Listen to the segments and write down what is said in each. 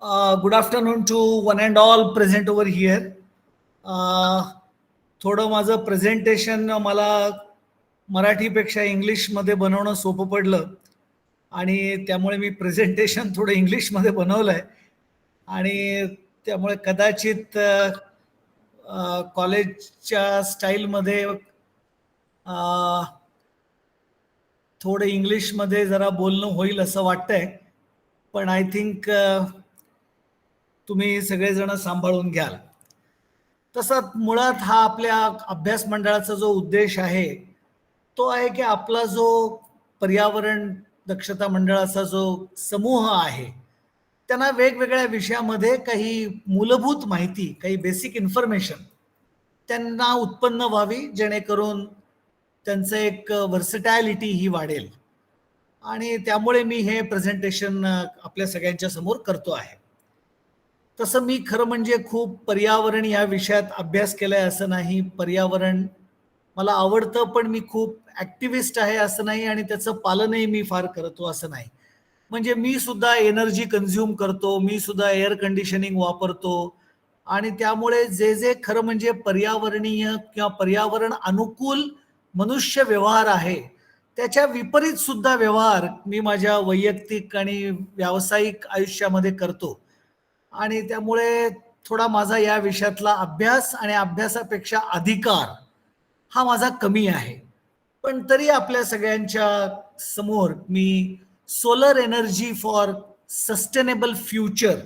Good afternoon to one and all present over here. थोडं माझं presentation मला मराठीपेक्षा इंग्लिशमध्ये बनवणं सोपं पडलं आणि त्यामुळे मी प्रेझेंटेशन थोडं इंग्लिशमध्ये बनवलं आहे आणि त्यामुळे कदाचित कॉलेजच्या स्टाईलमध्ये थोडं इंग्लिशमध्ये जरा बोलणं होईल असं वाटतंय, पण आय थिंक तुम्ही सगळेजण सांभाळून घ्याल. तसा मुळात हा आपल्या अभ्यास मंडळाचा जो उद्देश आहे तो आहे की आपला जो पर्यावरण दक्षता मंडळाचा जो समूह आहे त्यांना वेगवेगळ्या विषयामध्ये काही मूलभूत माहिती, काही बेसिक इन्फॉर्मेशन त्यांना उत्पन्न व्हावी, जेणेकरून त्यांचं एक व्हर्सटॅलिटी ही वाढेल. आणि त्यामुळे मी हे प्रेझेंटेशन आपल्या सगळ्यांच्या समोर करतो आहे. तसं मी खरं म्हणजे खूप पर्यावरण या विषयात अभ्यास केलाय असं नाही. पर्यावरण मला आवडतं, पण मी खूप ॲक्टिव्हिस्ट आहे असं नाही आणि त्याचं पालनही मी फार करतो असं नाही. म्हणजे मी सुद्धा एनर्जी कन्झ्युम करतो, मी सुद्धा एअर कंडिशनिंग वापरतो आणि त्यामुळे जे जे खरं म्हणजे पर्यावरणीय किंवा पर्यावरण अनुकूल मनुष्य व्यवहार आहे त्याच्या विपरीत सुद्धा व्यवहार मी माझ्या वैयक्तिक आणि व्यावसायिक आयुष्यामध्ये करतो आणि त्यामुळे थोडा माझा या विषयातला अभ्यास आणि अभ्यासापेक्षा अधिकार हा माझा कमी आहे. पण तरी आपल्या सगळ्यांच्या समोर मी solar energy for sustainable future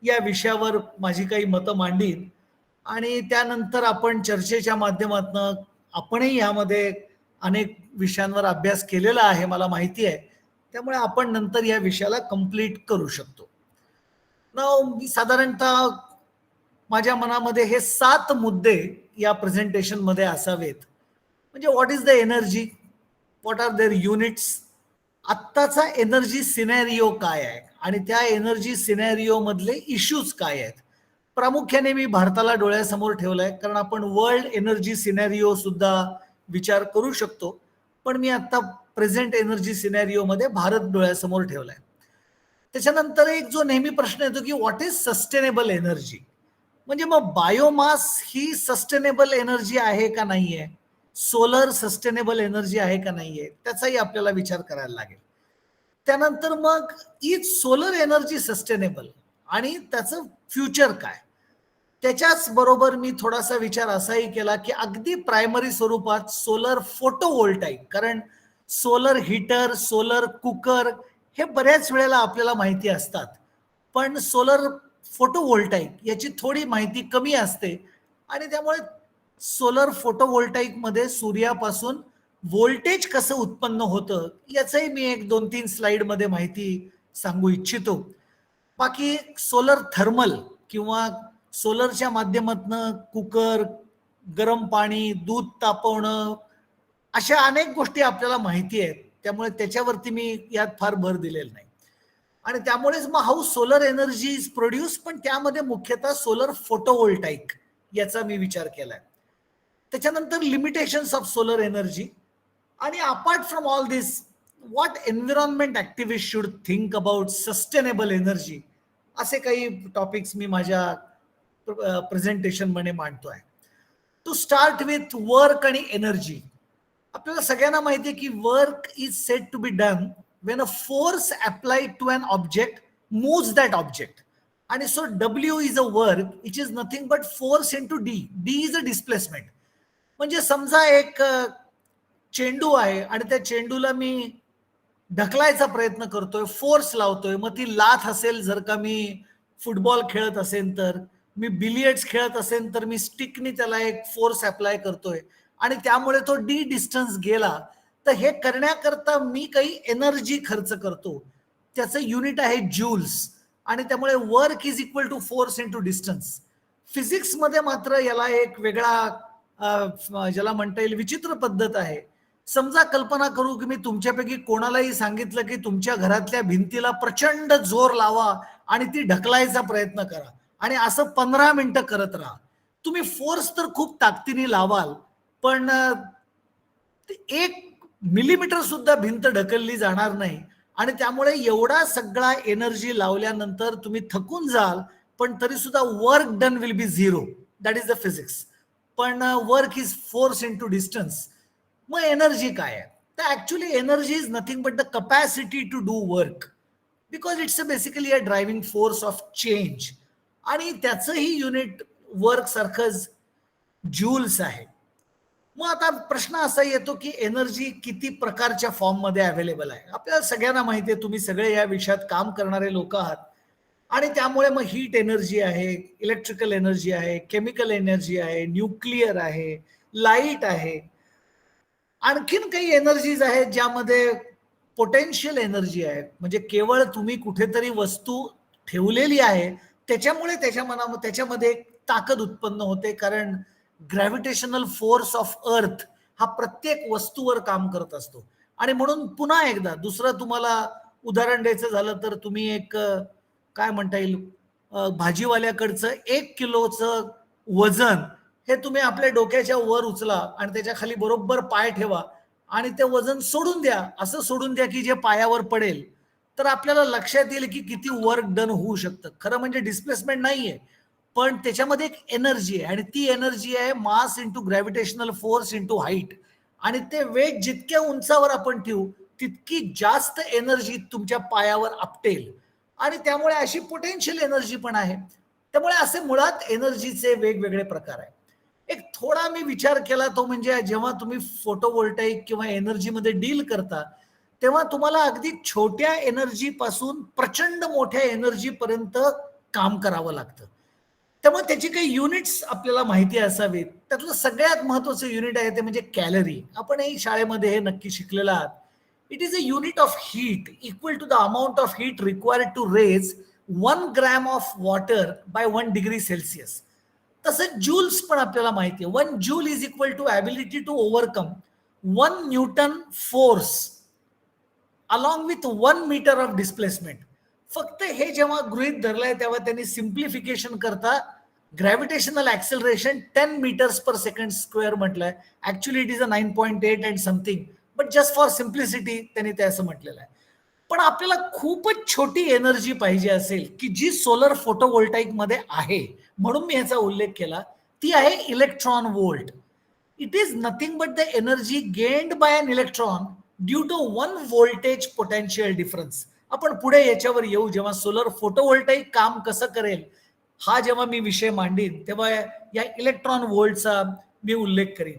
या विषयावर माझी काही मतं मांडीन आणि त्यानंतर आपण चर्चेच्या माध्यमातून आपणही यामध्ये अनेक विषयांवर अभ्यास केलेला आहे मला माहिती आहे, त्यामुळे आपण नंतर या विषयाला कंप्लीट करू शकतो. मी साधारणतः माझ्या मनामध्ये हे 7 मुद्दे या प्रेझेंटेशन मध्ये असावेत. म्हणजे what is the energy, what are their units, आत्ताचा एनर्जी सिनेरिओ काय आहे आणि त्या एनर्जी सिनेरिओ मधले इश्यूज काय आहेत. प्रामुख्याने मी भारताला डोळ्यासमोर ठेवलंय, कारण आपण वर्ल्ड एनर्जी सिनेरिओ सुद्धा विचार करू शकतो, पण मी आता प्रेझेंट एनर्जी सिनेरिओ मध्ये भारत डोळ्यासमोर ठेवलाय. त्याच्यानंतर एक जो नेहमी प्रश्न येतो की व्हॉट इज सस्टेनेबल एनर्जी, म्हणजे मग बायोमास ही सस्टेनेबल एनर्जी आहे का नाहीये, सोलर सस्टेनेबल एनर्जी आहे का नाहीये, त्याचाही आपल्याला विचार करायला लागेल. त्यानंतर मग इज सोलर एनर्जी सस्टेनेबल आणि त्याचं फ्युचर काय. त्याच्याच बरोबर मी थोडासा विचार असाही केला की अगदी प्रायमरी स्वरूपात सोलर फोटोव्होल्टाईक, कारण सोलर हीटर, सोलर कुकर हे बऱ्याच वेळेला आपल्याला माहिती असतात, पण सोलर फोटोव्होल्टाईक याची थोडी माहिती कमी असते आणि त्यामुळे सोलर फोटोव्होल्टाईक मध्ये सूर्यापासून व्होल्टेज कसं उत्पन्न होतं याचंही मी एक 2-3 स्लाइड मध्ये माहिती सांगू इच्छितो. बाकी सोलर थर्मल किंवा सोलरच्या माध्यमातून कुकर, गरम पाणी, दूध तापवणं, अशा अनेक गोष्टी आपल्याला माहिती आहेत, त्यामुळे त्याच्यावरती मी यात फार भर दिलेला नाही. आणि त्यामुळेच मग how solar energy is produce, पण त्यामध्ये मुख्यतः सोलर फोटोव्होल्टाईक याचा मी विचार केलाय. त्याच्यानंतर लिमिटेशन्स ऑफ सोलर एनर्जी आणि apart from all this what environment activist should think about sustainable energy, असे काही टॉपिक्स मी माझ्या प्रेझेंटेशन मध्ये मांडतोय. टू स्टार्ट विथ वर्क आणि एनर्जी. आपल्याला सगळ्यांना माहिती आहे की work is said to be done when a force applied to an object moves that object. And so W is a work which is nothing but force into D. D is a displacement. म्हणजे समजा एक चेंडू आहे आणि त्या चेंडूला मी ढकलायचा प्रयत्न करतोय, force लावतोय. मग ती लाथ असेल जर का मी फुटबॉल खेळत असेल तर, मी बिलियर्ड्स खेळत असेल तर मी स्टिकनी त्याला एक फोर्स अप्लाय करतोय आणि त्यामुळे तो डी डिस्टन्स गेला. तर हे करण्याकरता मी काही एनर्जी खर्च करतो, त्याचं युनिट आहे ज्यूल्स आणि त्यामुळे work is equal to force into distance. फिजिक्समध्ये मात्र याला एक वेगळा ज्याला म्हणता येईल विचित्र पद्धत आहे. समजा कल्पना करू की मी तुमच्यापैकी कोणालाही सांगितलं की तुमच्या घरातल्या भिंतीला प्रचंड जोर लावा आणि ती ढकलायचा प्रयत्न करा आणि असं 15 मिनिटं करत राहा. तुम्ही फोर्स तर खूप ताकदीने लावाल, पण 1 मिलीमीटर सुद्धा भिंत ढकलली जाणार नाही आणि त्यामुळे एवढा सगळा एनर्जी लावल्यानंतर तुम्ही थकून जाल, पण तरी सुद्धा work done will be zero. That is the physics. पण work is force into distance. मग एनर्जी काय आहे? तर actually energy is nothing but the capacity to do work, because it's basically a driving force of change. आणि त्याचंही unit work सारखंच Jules आहे. मग आता प्रश्न असा येतो की एनर्जी किती प्रकारच्या फॉर्म मध्ये अवेलेबल आहे. आपल्याला सगळ्यांना माहिती आहे, तुम्ही सगळे या विषयात काम करणारे लोक आहात. आणि त्यामुळे मग हीट एनर्जी आहे, इलेक्ट्रिकल एनर्जी आहे, केमिकल एनर्जी आहे, न्यूक्लिअर आहे, लाईट आहे. आणखीन काही एनर्जीज आहेत ज्यामध्ये पोटेन्शियल एनर्जी आहे, म्हणजे केवळ तुम्ही कुठेतरी वस्तू ठेवलेली आहे त्याच्यामुळे त्याच्यामध्ये एक ताकद उत्पन्न होते, कारण ग्रॅव्हिटेशनल फोर्स ऑफ अर्थ हा प्रत्येक वस्तूवर काम करत असतो. आणि म्हणून पुन्हा एकदा दुसरं तुम्हाला उदाहरण द्यायचं झालं तर तुम्ही एक काय म्हणता येईल, भाजीवाल्याकडचं 1 किलोचं वजन हे तुम्ही आपल्या डोक्याच्या वर उचला आणि त्याच्या खाली बरोबर पाय ठेवा आणि ते वजन सोडून द्या. असं सोडून द्या की जे पायावर पडेल, तर आपल्याला लक्षात येईल की किती वर्क डन होऊ शकतं. खरं म्हणजे डिस्प्लेसमेंट नाहीये, पण त्याच्यामध्ये एक एनर्जी आहे आणि ती एनर्जी आहे mass into gravitational force into height. आणि ते वेट जितक्या उंचावर आपण ठेवू तितकी जास्त एनर्जी तुमच्या पायावर आपटेल. आणि त्यामुळे अशी पोटेन्शियल एनर्जी पण आहे. त्यामुळे असे मुळात एनर्जीचे वेगवेगळे प्रकार आहेत. एक थोडा मी विचार केला तो म्हणजे जेव्हा तुम्ही फोटोव्होल्टाईक किंवा एनर्जीमध्ये डील करता, तेव्हा तुम्हाला अगदी छोट्या एनर्जी पासून प्रचंड मोठ्या एनर्जी पर्यंत काम करावं लागतं. त्यामुळे त्याची काही युनिट्स आपल्याला माहिती असावीत. त्यातलं सगळ्यात महत्वाचं युनिट आहे ते म्हणजे कॅलरी. आपणही शाळेमध्ये हे नक्की शिकलेलं आहात. It is a unit of heat equal to the amount of heat required to raise 1 gram of water by 1 degree Celsius. तसंच जूल्स पण आपल्याला माहिती आहे. 1 joule is equal to ability to overcome 1 newton force along with 1 metre of displacement. फक्त हे जेव्हा गृहीत धरलंय तेव्हा त्यांनी सिम्प्लिफिकेशन करता gravitational acceleration 10 meters per second square म्हटलंय. Actually it is a 9.8 and something, but just for simplicity त्यांनी ते असं म्हटलेलं आहे. पण आपल्याला खूपच छोटी एनर्जी पाहिजे असेल की जी सोलर फोटोव्होल्टाईक मध्ये आहे, म्हणून मी ह्याचा उल्लेख केला, ती आहे electron volt. It is nothing but the energy gained by an electron due to 1 voltage potential difference. आपण पुढे याच्यावर येऊ, जेव्हा सोलर फोटोव्होल्टाईक काम कसं करेल हा जेव्हा मी विषय मांडीन तेव्हा या इलेक्ट्रॉन वोल्टचा मी उल्लेख करीन.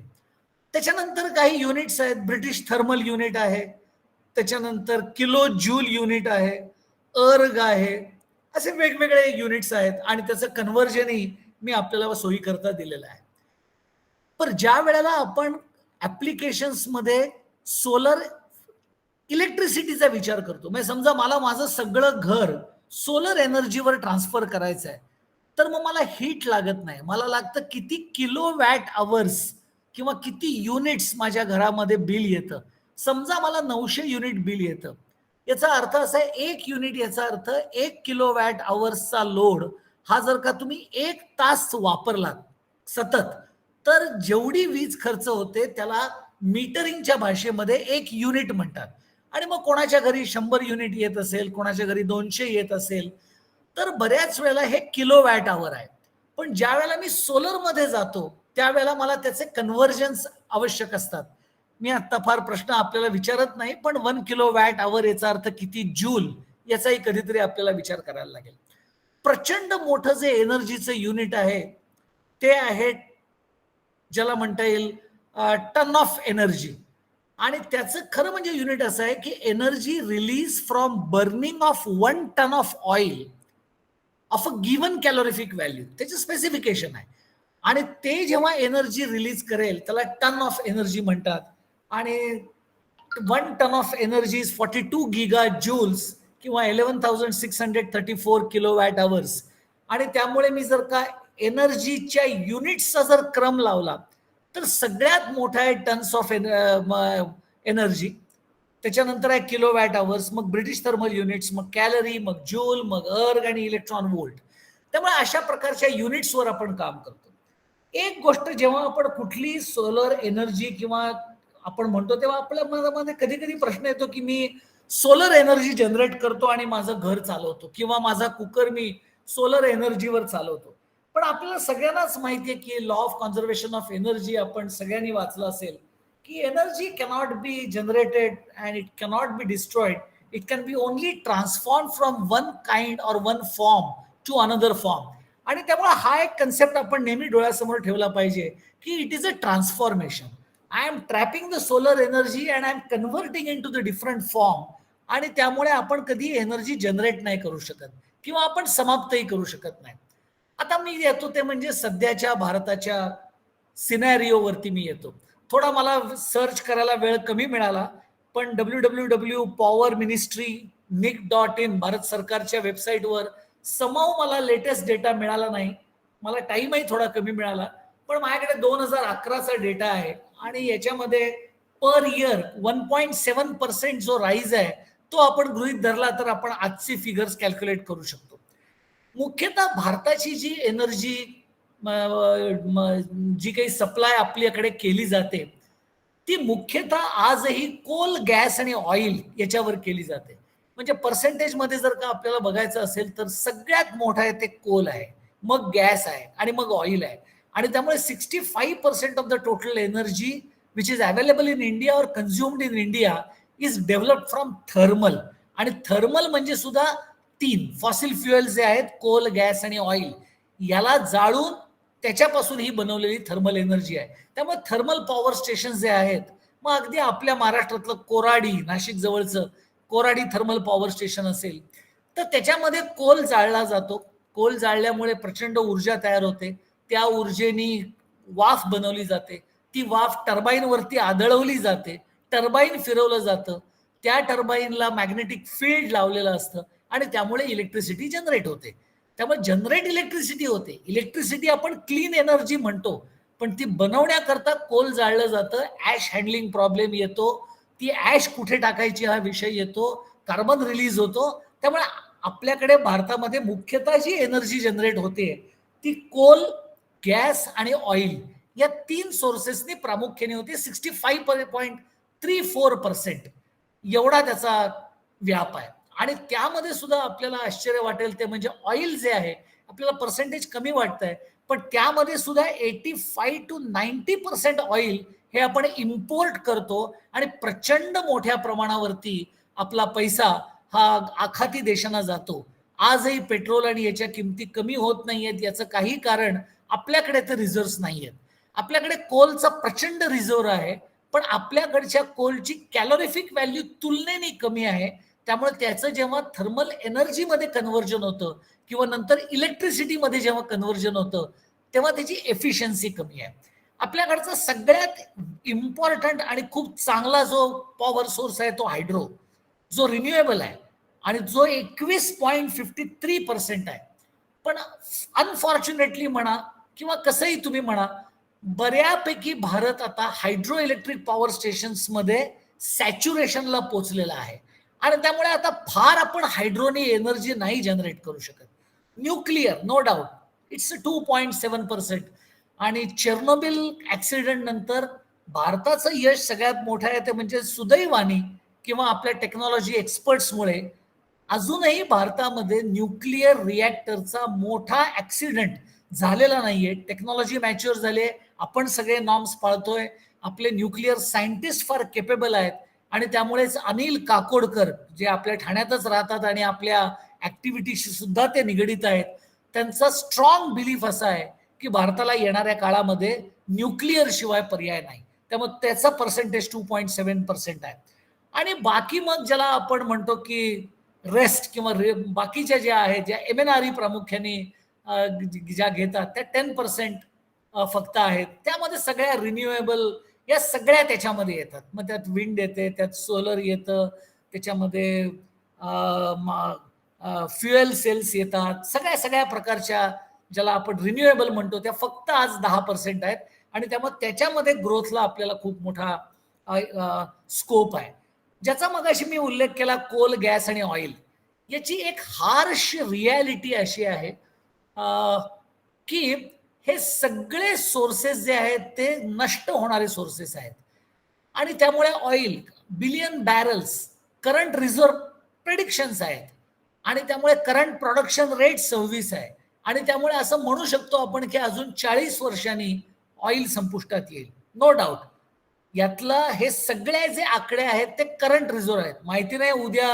त्याच्यानंतर काही युनिट्स आहेत. ब्रिटिश थर्मल युनिट आहे, त्याच्यानंतर किलो जूल युनिट आहे, अर्ग आहे, असे वेगवेगळे युनिट्स आहेत आणि त्याचं कन्व्हर्जनही मी आपल्याला सोयी करता दिलेलं आहे. पण ज्या वेळेला आपण ऍप्लिकेशन्स मध्ये सोलर इलेक्ट्रिसिटीचा विचार करतो, म्हणजे समजा मला माझं सगळं घर सोलर एनर्जीवर ट्रान्सफर करायचं आहे, तर मग मला हीट लागत नाही. मला लागतं किती किलो वॅट आवर्स किंवा किती युनिट्स माझ्या घरामध्ये बिल येतं. समजा मला 900 युनिट बिल येतं. याचा अर्थ असा आहे 1 युनिट, याचा अर्थ 1 किलो वॅट आवर्सचा लोड हा जर का तुम्ही 1 तास वापरलात सतत, तर जेवढी वीज खर्च होते त्याला मीटरिंगच्या भाषेमध्ये 1 युनिट म्हणतात. आणि मग कोणाच्या घरी 100 युनिट येत असेल, कोणाच्या घरी 200 येत असेल, तर बऱ्याच वेळेला हे किलो वॅट आवर आहे. पण ज्या वेळेला मी सोलर मध्ये जातो त्यावेळेला मला त्याचे कन्व्हर्जन्स आवश्यक असतात. मी आता फार प्रश्न आपल्याला विचारत नाही, पण 1 किलो वॅट आवर याचा अर्थ किती जूल याचाही कधीतरी आपल्याला विचार करायला लागेल. प्रचंड मोठं जे एनर्जीचं युनिट आहे ते आहे, ज्याला म्हणता येईल टन ऑफ एनर्जी. आणि त्याचं खरं म्हणजे युनिट असं आहे की energy released from burning of 1 ton of oil of a given calorific value. त्याचं स्पेसिफिकेशन आहे. आणि ते जेव्हा एनर्जी रिलीज करेल त्याला टन ऑफ एनर्जी म्हणतात. आणि 1 ton of energy is 42 GJ किंवा 11,634 किलो वॅट आवर्स. आणि त्यामुळे मी जर का एनर्जीच्या युनिट्सचा जर क्रम लावला तर सगळ्यात मोठा आहे टन्स ऑफ एनर्जी, त्याच्यानंतर आहे किलो वॅट आवर्स, मग ब्रिटिश थर्मल युनिट्स, मग कॅलरी, मग जूल, मग अर्ग आणि इलेक्ट्रॉन वोल्ट. त्यामुळे अशा प्रकारच्या युनिट्सवर आपण काम करतो. एक गोष्ट, जेव्हा आपण कुठली सोलर एनर्जी किंवा आपण म्हणतो तेव्हा आपल्या मनामध्ये कधी कधी प्रश्न येतो की मी सोलर एनर्जी जनरेट करतो आणि माझं घर चालवतो, किंवा माझा कुकर मी सोलर एनर्जीवर चालवतो. पण आपल्याला सगळ्यांनाच माहिती आहे की law of conservation of energy आपण सगळ्यांनी वाचलं असेल, की energy cannot be generated and it cannot be destroyed. It can be only transform from one kind or one form to another form. आणि त्यामुळे हा एक कन्सेप्ट आपण नेहमी डोळ्यासमोर ठेवला पाहिजे की it is a transformation. I am trapping the solar energy and I am converting into the different form. आणि त्यामुळे आपण कधी एनर्जी जनरेट नाही करू शकत किंवा आपण समाप्तही करू शकत नाही. आता मी येतो ते म्हणजे सध्याच्या भारताच्या सिनॅरिओवरती मी येतो. थोडा मला सर्च करायला वेळ कमी मिळाला, पण www.powerministry.nic.in भारत सरकारच्या वेबसाईटवर समाव मला लेटेस्ट डेटा मिळाला नाही. मला टाइमही थोडा कमी मिळाला, पण माझ्याकडे 2011चा डेटा आहे आणि याच्यामध्ये पर इयर 1.7% जो राईज आहे तो आपण गृहीत धरला तर आपण आजचे फिगर्स कॅल्क्युलेट करू शकतो. मुख्यतः भारताची जी एनर्जी जी काही सप्लाय आपल्याकडे केली जाते ती मुख्यतः आजही कोल, गॅस आणि ऑइल याच्यावर केली जाते. म्हणजे पर्सेंटेज मध्ये जर का आपल्याला बघायचं असेल तर सगळ्यात मोठा आहे ते कोल आहे, मग गॅस आहे आणि मग ऑइल आहे. आणि त्यामुळे 65% of the total energy which is available in India और consumed in India is developed from thermal. आणि थर्मल म्हणजे सुद्धा 3 फॉसिल फ्युएल जे आहेत कोल, गॅस आणि ऑइल, याला जाळून त्याच्यापासून ही बनवलेली थर्मल एनर्जी आहे. त्यामुळे थर्मल पॉवर स्टेशन जे आहेत, मग अगदी आपल्या महाराष्ट्रातलं कोराडी, नाशिक जवळचं कोराडी थर्मल पॉवर स्टेशन असेल तर त्याच्यामध्ये कोल जाळला जातो. कोल जाळल्यामुळे प्रचंड ऊर्जा तयार होते. त्या ऊर्जेनी वाफ बनवली जाते. ती वाफ टर्बाईन वरती आदळवली जाते. टर्बाईन फिरवलं जातं. त्या टर्बाईनला मॅग्नेटिक फील्ड लावलेलं असतं आणि त्यामुळे इलेक्ट्रिसिटी जनरेट होते. त्यामुळे जनरेट इलेक्ट्रिसिटी होते. इलेक्ट्रिसिटी आपण क्लीन एनर्जी म्हणतो, पण ती बनवण्याकरता कोल जाळलं जातं. ऍश हँडलिंग प्रॉब्लेम येतो. ती ऍश कुठे टाकायची हा विषय येतो. कार्बन रिलीज होतो. त्यामुळे आपल्याकडे भारतामध्ये मुख्यतः जी एनर्जी जनरेट होते ती कोल, गॅस आणि ऑइल या 3 सोर्सेसनी प्रामुख्याने होते. 65.34% एवढा त्याचा व्याप आहे. आणि त्यामध्ये सुद्धा आपल्याला आश्चर्य वाटेल ते म्हणजे ऑइल जे आहे, आपल्याला पर्सेंटेज कमी वाटतंय, पण त्यामध्ये सुद्धा 85 to 90% ऑइल हे आपण इम्पोर्ट करतो आणि प्रचंड मोठ्या प्रमाणावरती आपला पैसा हा आखाती देशांना जातो. आजही पेट्रोल आणि याच्या किमती कमी होत नाहीयेत, याचं काही कारण आपल्याकडे तर रिझर्व्ह नाहीयेत. आपल्याकडे कोलचा प्रचंड रिझर्व्ह आहे, पण आपल्याकडच्या कोलची कॅलोरिफिक व्हॅल्यू तुलनेने कमी आहे. त्यामुळे त्याचं जेव्हा थर्मल एनर्जीमध्ये कन्व्हर्जन होतं किंवा नंतर इलेक्ट्रिसिटीमध्ये जेव्हा कन्व्हर्जन होतं तेव्हा त्याची एफिशियन्सी कमी आहे. आपल्याकडचा सगळ्यात इम्पॉर्टंट आणि खूप चांगला जो पॉवर सोर्स आहे तो हायड्रो, जो रिन्युएबल आहे आणि जो 21.53% आहे. पण अनफॉर्च्युनेटली म्हणा किंवा कसंही तुम्ही म्हणा, बऱ्यापैकी भारत आता हायड्रो इलेक्ट्रिक पॉवर स्टेशन्स मध्ये सॅच्युरेशनला पोहोचलेला आहे. आणि त्यामुळे आता फार आपण हायड्रोनी एनर्जी नाही जनरेट करू शकत. Nuclear no doubt it's 2.7%. आणि चेर्नोबिल ऍक्सिडेंट नंतर भारताचं यश सगळ्यात मोठं आहे ते म्हणजे सुदैवाने किंवा आपल्या टेक्नॉलॉजी एक्सपर्ट्समुळे अजूनही भारतामध्ये न्यूक्लिअर रिॲक्टरचा मोठा ऍक्सिडेंट झालेला नाहीये. टेक्नॉलॉजी मॅच्युअर झाली, आपण सगळे नॉर्म्स पाळतोय, आपले न्यूक्लिअर सायंटिस्ट फार केपेबल आहेत. आणि त्यामुळेच अनिल काकोडकर जे आपल्या ठाण्यातच राहतात आणि आपल्या ऍक्टिव्हिटीशी सुद्धा ते निगडित आहेत, त्यांचा स्ट्रॉंग बिलीफ असा आहे की भारताला येणाऱ्या काळामध्ये न्यूक्लिअर शिवाय पर्याय नाही. त्यामुळे त्याचा पर्सेंटेज 2.7% आहे. आणि बाकी मग ज्याला आपण म्हणतो की रेस्ट किंवा बाकीच्या ज्या आहेत, ज्या MNRE प्रामुख्याने ज्या घेतात त्या 10% फक्त आहेत. त्यामध्ये सगळ्या रिन्युएबल या सगळ्या त्याच्यामध्ये येतात. मग त्यात विंड येते, त्यात सोलर येतं, त्याच्यामध्ये फ्युएल सेल्स येतात. सगळ्या सगळ्या प्रकारच्या ज्याला आपण रिन्युएबल म्हणतो त्या फक्त आज 10% आहेत. आणि त्यामुळे त्याच्यामध्ये ग्रोथला आपल्याला खूप मोठा स्कोप आहे. ज्याचा मगाशी मी उल्लेख केला कोल, गॅस आणि ऑइल, याची एक हार्श रियालिटी अशी आहे की हे सगळे सोर्सेस जे आहेत ते नष्ट होणारे सोर्सेस आहेत. आणि त्यामुळे oil billion barrels current reserve predictions आहेत आणि त्यामुळे करंट प्रोडक्शन रेट 26 आहे आणि त्यामुळे असं म्हणू शकतो आपण की अजून 40 वर्षांनी ऑइल संपुष्टात येईल. No doubt. यातलं हे सगळे जे आकडे आहेत ते करंट रिझर्व्ह आहेत. माहिती नाही उद्या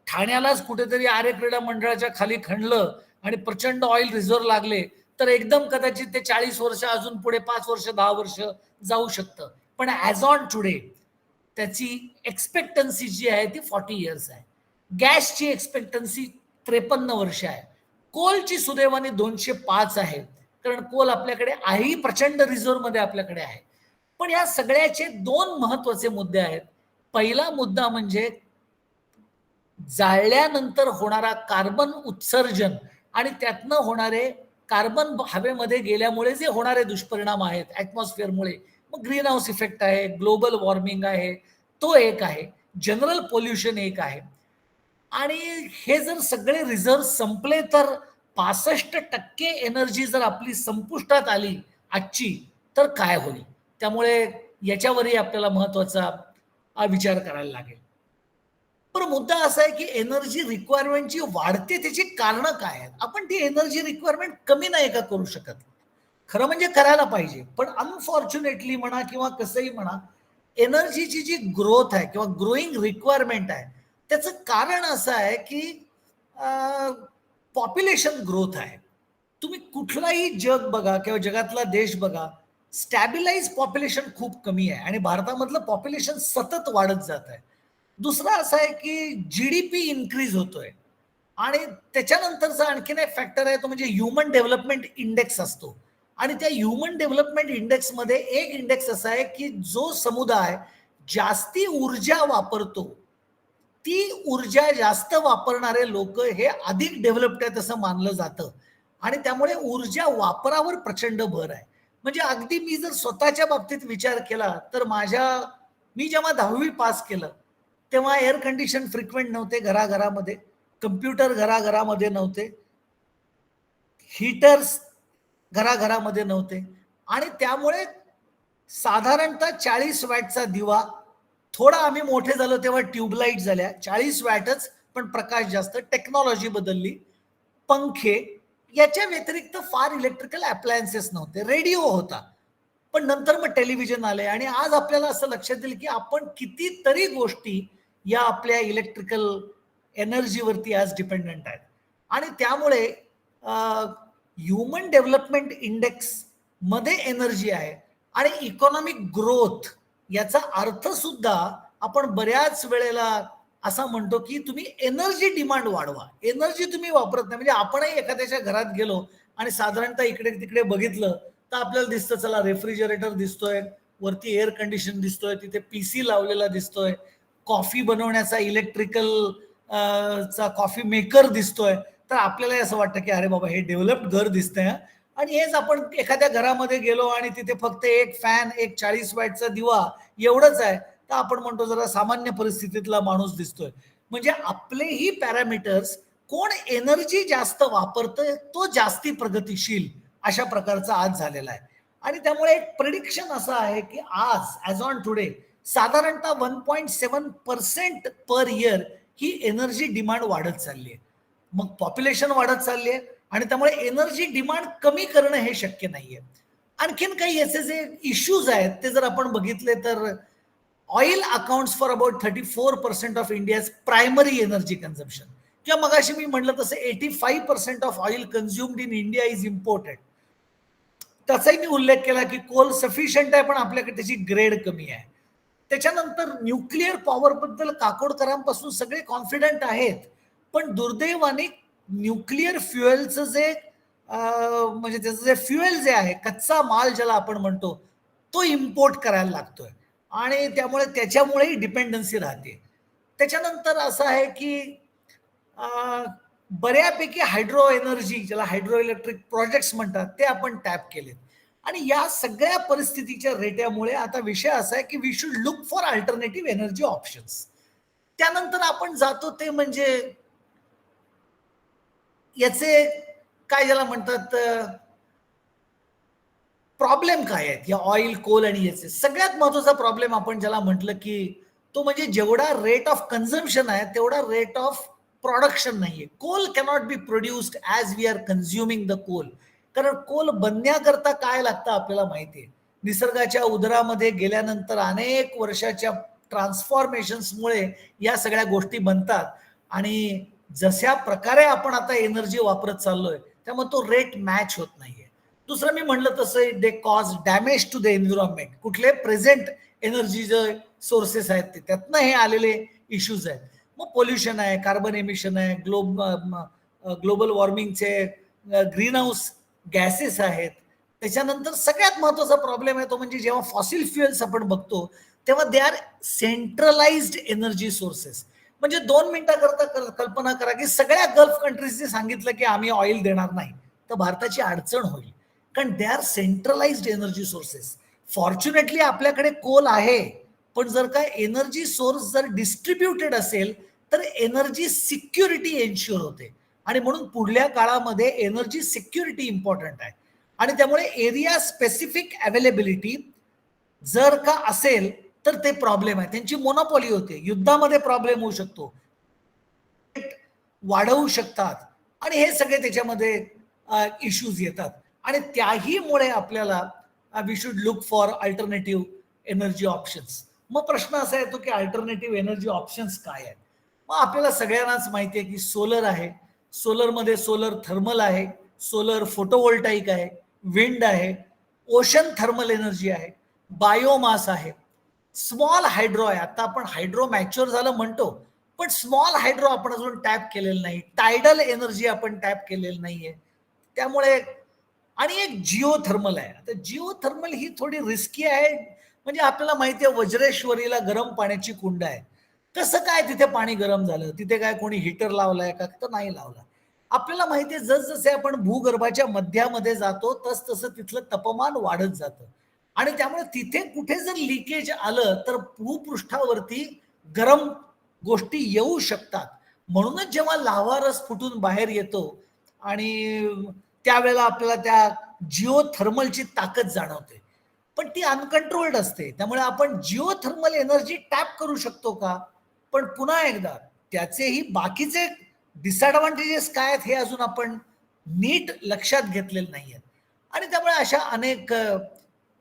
ठाण्यालाच कुठेतरी आर्य क्रीडा मंडळाच्या खाली खणलं आणि प्रचंड ऑइल रिझर्व्ह लागले तर एकदम कदाचित ते 40 वर्ष अजून पुढे 5 वर्ष 10 वर्ष जाऊ शकतं. पण ॲज ऑन टुडे त्याची एक्सपेक्टन्सी जी आहे ती 40 इयर्स आहे. गॅसची एक्सपेक्टन्सी 53 वर्ष आहे. कोलची सुदैवाने 205 आहे, कारण कोल आपल्याकडे आहे, प्रचंड रिझर्व्ह मध्ये आपल्याकडे आहे. पण या सगळ्याचे दोन महत्वाचे मुद्दे आहेत. पहिला मुद्दा म्हणजे जाळल्यानंतर होणारा कार्बन उत्सर्जन आणि त्यातनं होणारे कार्बन हवेमध्ये गेल्यामुळे जे होणारे दुष्परिणाम आहेत ऍटमॉस्फिअरमुळे, मग ग्रीन हाऊस इफेक्ट आहे, ग्लोबल वॉर्मिंग आहे, तो एक आहे, जनरल पोल्युशन एक आहे. आणि हे जर सगळे रिझर्व्ह संपले तर 65% एनर्जी जर आपली संपुष्टात आली आजची तर काय होईल. त्यामुळे याच्यावरही आपल्याला महत्वाचा विचार करायला लागेल. पण मुद्दा असा आहे की एनर्जी रिक्वायरमेंटची वाढते त्याची कारण काय आहेत. आपण ती एनर्जी रिक्वायरमेंट कमी नाही का करू शकत. खरं म्हणजे करायला पाहिजे, पण अनफॉर्च्युनेटली म्हणा किंवा कसंही म्हणा, एनर्जीची जी ग्रोथ आहे किंवा ग्रोईंग रिक्वायरमेंट आहे त्याचं कारण असं आहे की पॉप्युलेशन ग्रोथ आहे. तुम्ही कुठलाही जग बघा किंवा जगातला देश बघा, स्टॅबिलाइज पॉप्युलेशन खूप कमी आहे आणि भारतामधलं पॉप्युलेशन सतत वाढत जात आहे. दुसरा असा आहे की जीडीपी इन्क्रीज होतोय आणि त्याच्यानंतरचा आणखीन एक फॅक्टर आहे तो म्हणजे ह्युमन डेव्हलपमेंट इंडेक्स असतो. आणि त्या ह्युमन डेव्हलपमेंट इंडेक्समध्ये एक इंडेक्स असा आहे की जो समुदाय जास्ती ऊर्जा वापरतो, ती ऊर्जा जास्त वापरणारे लोक हे अधिक डेव्हलप्ड आहेत असं मानलं जातं आणि त्यामुळे ऊर्जा वापरावर प्रचंड भर आहे. म्हणजे अगदी मी जर स्वतःच्या बाबतीत विचार केला तर मी जेव्हा 10वी पास केलं तेव्हा एअर कंडिशन फ्रिक्वेंट नव्हते घराघरामध्ये, कम्प्युटर घराघरामध्ये नव्हते, हीटर्स घराघरामध्ये नव्हते आणि त्यामुळे साधारणतः 40 वॅटचा दिवा, थोडा आम्ही मोठे झालो तेव्हा ट्यूबलाईट झाल्या, 40 वॅटच पण प्रकाश जास्त, टेक्नॉलॉजी बदलली, पंखे, याच्या व्यतिरिक्त फार इलेक्ट्रिकल अप्लायन्सेस नव्हते. रेडिओ होता पण नंतर मग टेलिव्हिजन आले आणि आज आपल्याला असं लक्षात येईल की आपण कितीतरी गोष्टी या आपल्या इलेक्ट्रिकल एनर्जीवरती आज डिपेंडंट आहेत. आणि त्यामुळे ह्युमन डेव्हलपमेंट इंडेक्स मध्ये एनर्जी आहे आणि इकॉनॉमिक ग्रोथ याचा अर्थ सुद्धा आपण बऱ्याच वेळेला असा म्हणतो की तुम्ही एनर्जी डिमांड वाढवा. एनर्जी तुम्ही वापरत नाही. म्हणजे आपणही एखाद्याच्या घरात गेलो आणि साधारणतः इकडे तिकडे बघितलं तर आपल्याला दिसतं, चला रेफ्रिजरेटर दिसतोय, वरती एअर कंडिशन दिसतोय, तिथे पीसी लावलेला दिसतोय, कॉफी बनवण्याचा इलेक्ट्रिकल चा कॉफी मेकर दिसतोय, तर आपल्याला असं वाटतं की अरे बाबा हे डेव्हलप्ड घर दिसतंय. आणि हेच आपण एखाद्या घरामध्ये गेलो आणि तिथे फक्त एक फॅन, एक 40 वॅटचा दिवा एवढंच आहे तर आपण म्हणतो जरा सामान्य परिस्थितीतला माणूस दिसतोय. म्हणजे आपलेही पॅरामीटर्स, कोण एनर्जी जास्त वापरतोय तो जास्ती प्रगतिशील, अशा प्रकारचा आज झालेला आहे. आणि त्यामुळे एक प्रिडिक्शन असं आहे की आज ॲज ऑन टुडे साधारणतः 1.7% पर इयर ही एनर्जी डिमांड वाढत चालली आहे. मग पॉप्युलेशन वाढत चालली आहे आणि त्यामुळे एनर्जी डिमांड कमी करणं हे शक्य नाहीये. आणखीन काही याचे जे इश्यूज आहेत ते जर आपण बघितले तर oil accounts for about 34% of India's primary energy consumption, किंवा मगाशी मी म्हटलं तसं 85% of oil consumed in India is imported. त्याचाही मी उल्लेख केला की कोल सफिशियंट आहे पण आपल्याकडे त्याची ग्रेड कमी आहे. त्याच्यानंतर न्यूक्लिअर पॉवर बद्दल काकोडकरांपासून सगळे कॉन्फिडंट आहेत, पण दुर्दैवाने न्यूक्लिअर फ्युएलचं जे म्हणजे त्याचं जे फ्युएल जे आहे, कच्चा माल ज्याला आपण म्हणतो, तो इम्पोर्ट करायला लागतोय आणि त्यामुळे त्याच्यामुळेही डिपेंडन्सी राहते. त्याच्यानंतर असं आहे की बऱ्यापैकी हायड्रो एनर्जी, ज्याला हायड्रो इलेक्ट्रिक प्रोजेक्ट्स म्हणतात, ते आपण टॅप केलेत. आणि या सगळ्या परिस्थितीच्या रेट्यामुळे आता विषय असा आहे की we should look for alternative energy options. त्यानंतर आपण जातो ते म्हणजे याचे काय ज्याला म्हणतात प्रॉब्लेम काय आहेत या ऑइल, कोल आणि याचे. सगळ्यात महत्वाचा प्रॉब्लेम आपण ज्याला म्हटलं की तो म्हणजे जेवढा रेट ऑफ कन्झम्पशन आहे तेवढा रेट ऑफ प्रोडक्शन नाहीये. Coal cannot be produced as we are consuming the coal. कारण कोल बनण्याकरता काय लागतं आपल्याला माहिती आहे. निसर्गाच्या उदरामध्ये गेल्यानंतर अनेक वर्षाच्या ट्रान्सफॉर्मेशन्समुळे या सगळ्या गोष्टी बनतात आणि जशा प्रकारे आपण आता एनर्जी वापरत चाललोय त्यामुळे तो रेट मॅच होत नाहीये. दुसरं मी म्हणलं तसं they cause damage to the environment. कुठले प्रेझेंट एनर्जी जे सोर्सेस आहेत ते त्यातनं हे आलेले इश्यूज आहेत. मग पोल्युशन आहे, कार्बन एमिशन आहे, ग्लोबल वॉर्मिंगचे ग्रीन हाऊस गॅसेस आहेत. त्याच्यानंतर सगळ्यात महत्वाचा प्रॉब्लेम आहे तो म्हणजे जेव्हा फॉसिल फ्युएल्स आपण बघतो तेव्हा they are centralised energy sources. म्हणजे 2 मिनिटाकरता कल्पना करा की सगळ्या गल्फ कंट्रीजने सांगितलं की आम्ही ऑइल देणार नाही तर भारताची अडचण होईल. कारण they are centralised energy sources. Fortunately आपल्याकडे कोल आहे, पण जर का एनर्जी सोर्स जर डिस्ट्रीब्युटेड असेल तर एनर्जी सिक्युरिटी एन्श्युअर होते आणि म्हणून पुढल्या काळामध्ये एनर्जी सिक्युरिटी इम्पॉर्टंट आहे. आणि त्यामुळे एरिया स्पेसिफिक अवेलेबिलिटी जर का असेल तर ते प्रॉब्लेम आहे. त्यांची मोनोपॉली होते, युद्धामध्ये प्रॉब्लेम होऊ शकतो, वाढवू शकतात आणि हे सगळे त्याच्यामध्ये इश्यूज येतात. आणि त्याहीमुळे आपल्याला we should look for alternative energy options. मग प्रश्न असा येतो की अल्टरनेटिव्ह एनर्जी ऑप्शन्स काय आहेत. मग आपल्याला सगळ्यांनाच माहिती आहे की सोलर आहे, सोलरमध्ये सोलर थर्मल आहे, सोलर फोटोवोल्टाईक आहे, विंड आहे, ओशन थर्मल एनर्जी आहे, बायोमास आहे, स्मॉल हायड्रो आहे. आता आपण हायड्रो मॅच्युअर झालं म्हणतो, पण स्मॉल हायड्रो आपण अजून टॅप केलेलं नाही. टायडल एनर्जी आपण टॅप केलेलं नाहीये. त्यामुळे आणि एक जिओ थर्मल आहे. आता जिओ थर्मल ही थोडी रिस्की आहे. म्हणजे आपल्याला माहिती आहे वज्रेश्वरीला गरम पाण्याची कुंड आहे. कसं काय तिथे पाणी गरम झालं? तिथे काय कोणी हीटर लावलाय का? तर नाही लावला. आपल्याला माहिती आहे जसजसे आपण भूगर्भाच्या मध्यामध्ये जातो तस तसं तिथलं तापमान वाढत जातं आणि त्यामुळे तिथे कुठे जर लिकेज आलं तर भूपृष्ठावरती गरम गोष्टी येऊ शकतात. म्हणूनच जेव्हा लाव्हा रस फुटून बाहेर येतो आणि त्यावेळेला आपल्याला त्या जिओ थर्मलची ताकद जाणवते, पण ती अनकंट्रोल्ड असते. त्यामुळे आपण जिओ थर्मल एनर्जी टॅप करू शकतो का? पण पुन्हा एकदा त्याचेही बाकीचे डिसएडव्हान्टेजेस काय आहेत हे अजून आपण नीट लक्षात घेतलेले नाही आहेत. आणि त्यामुळे अशा अनेक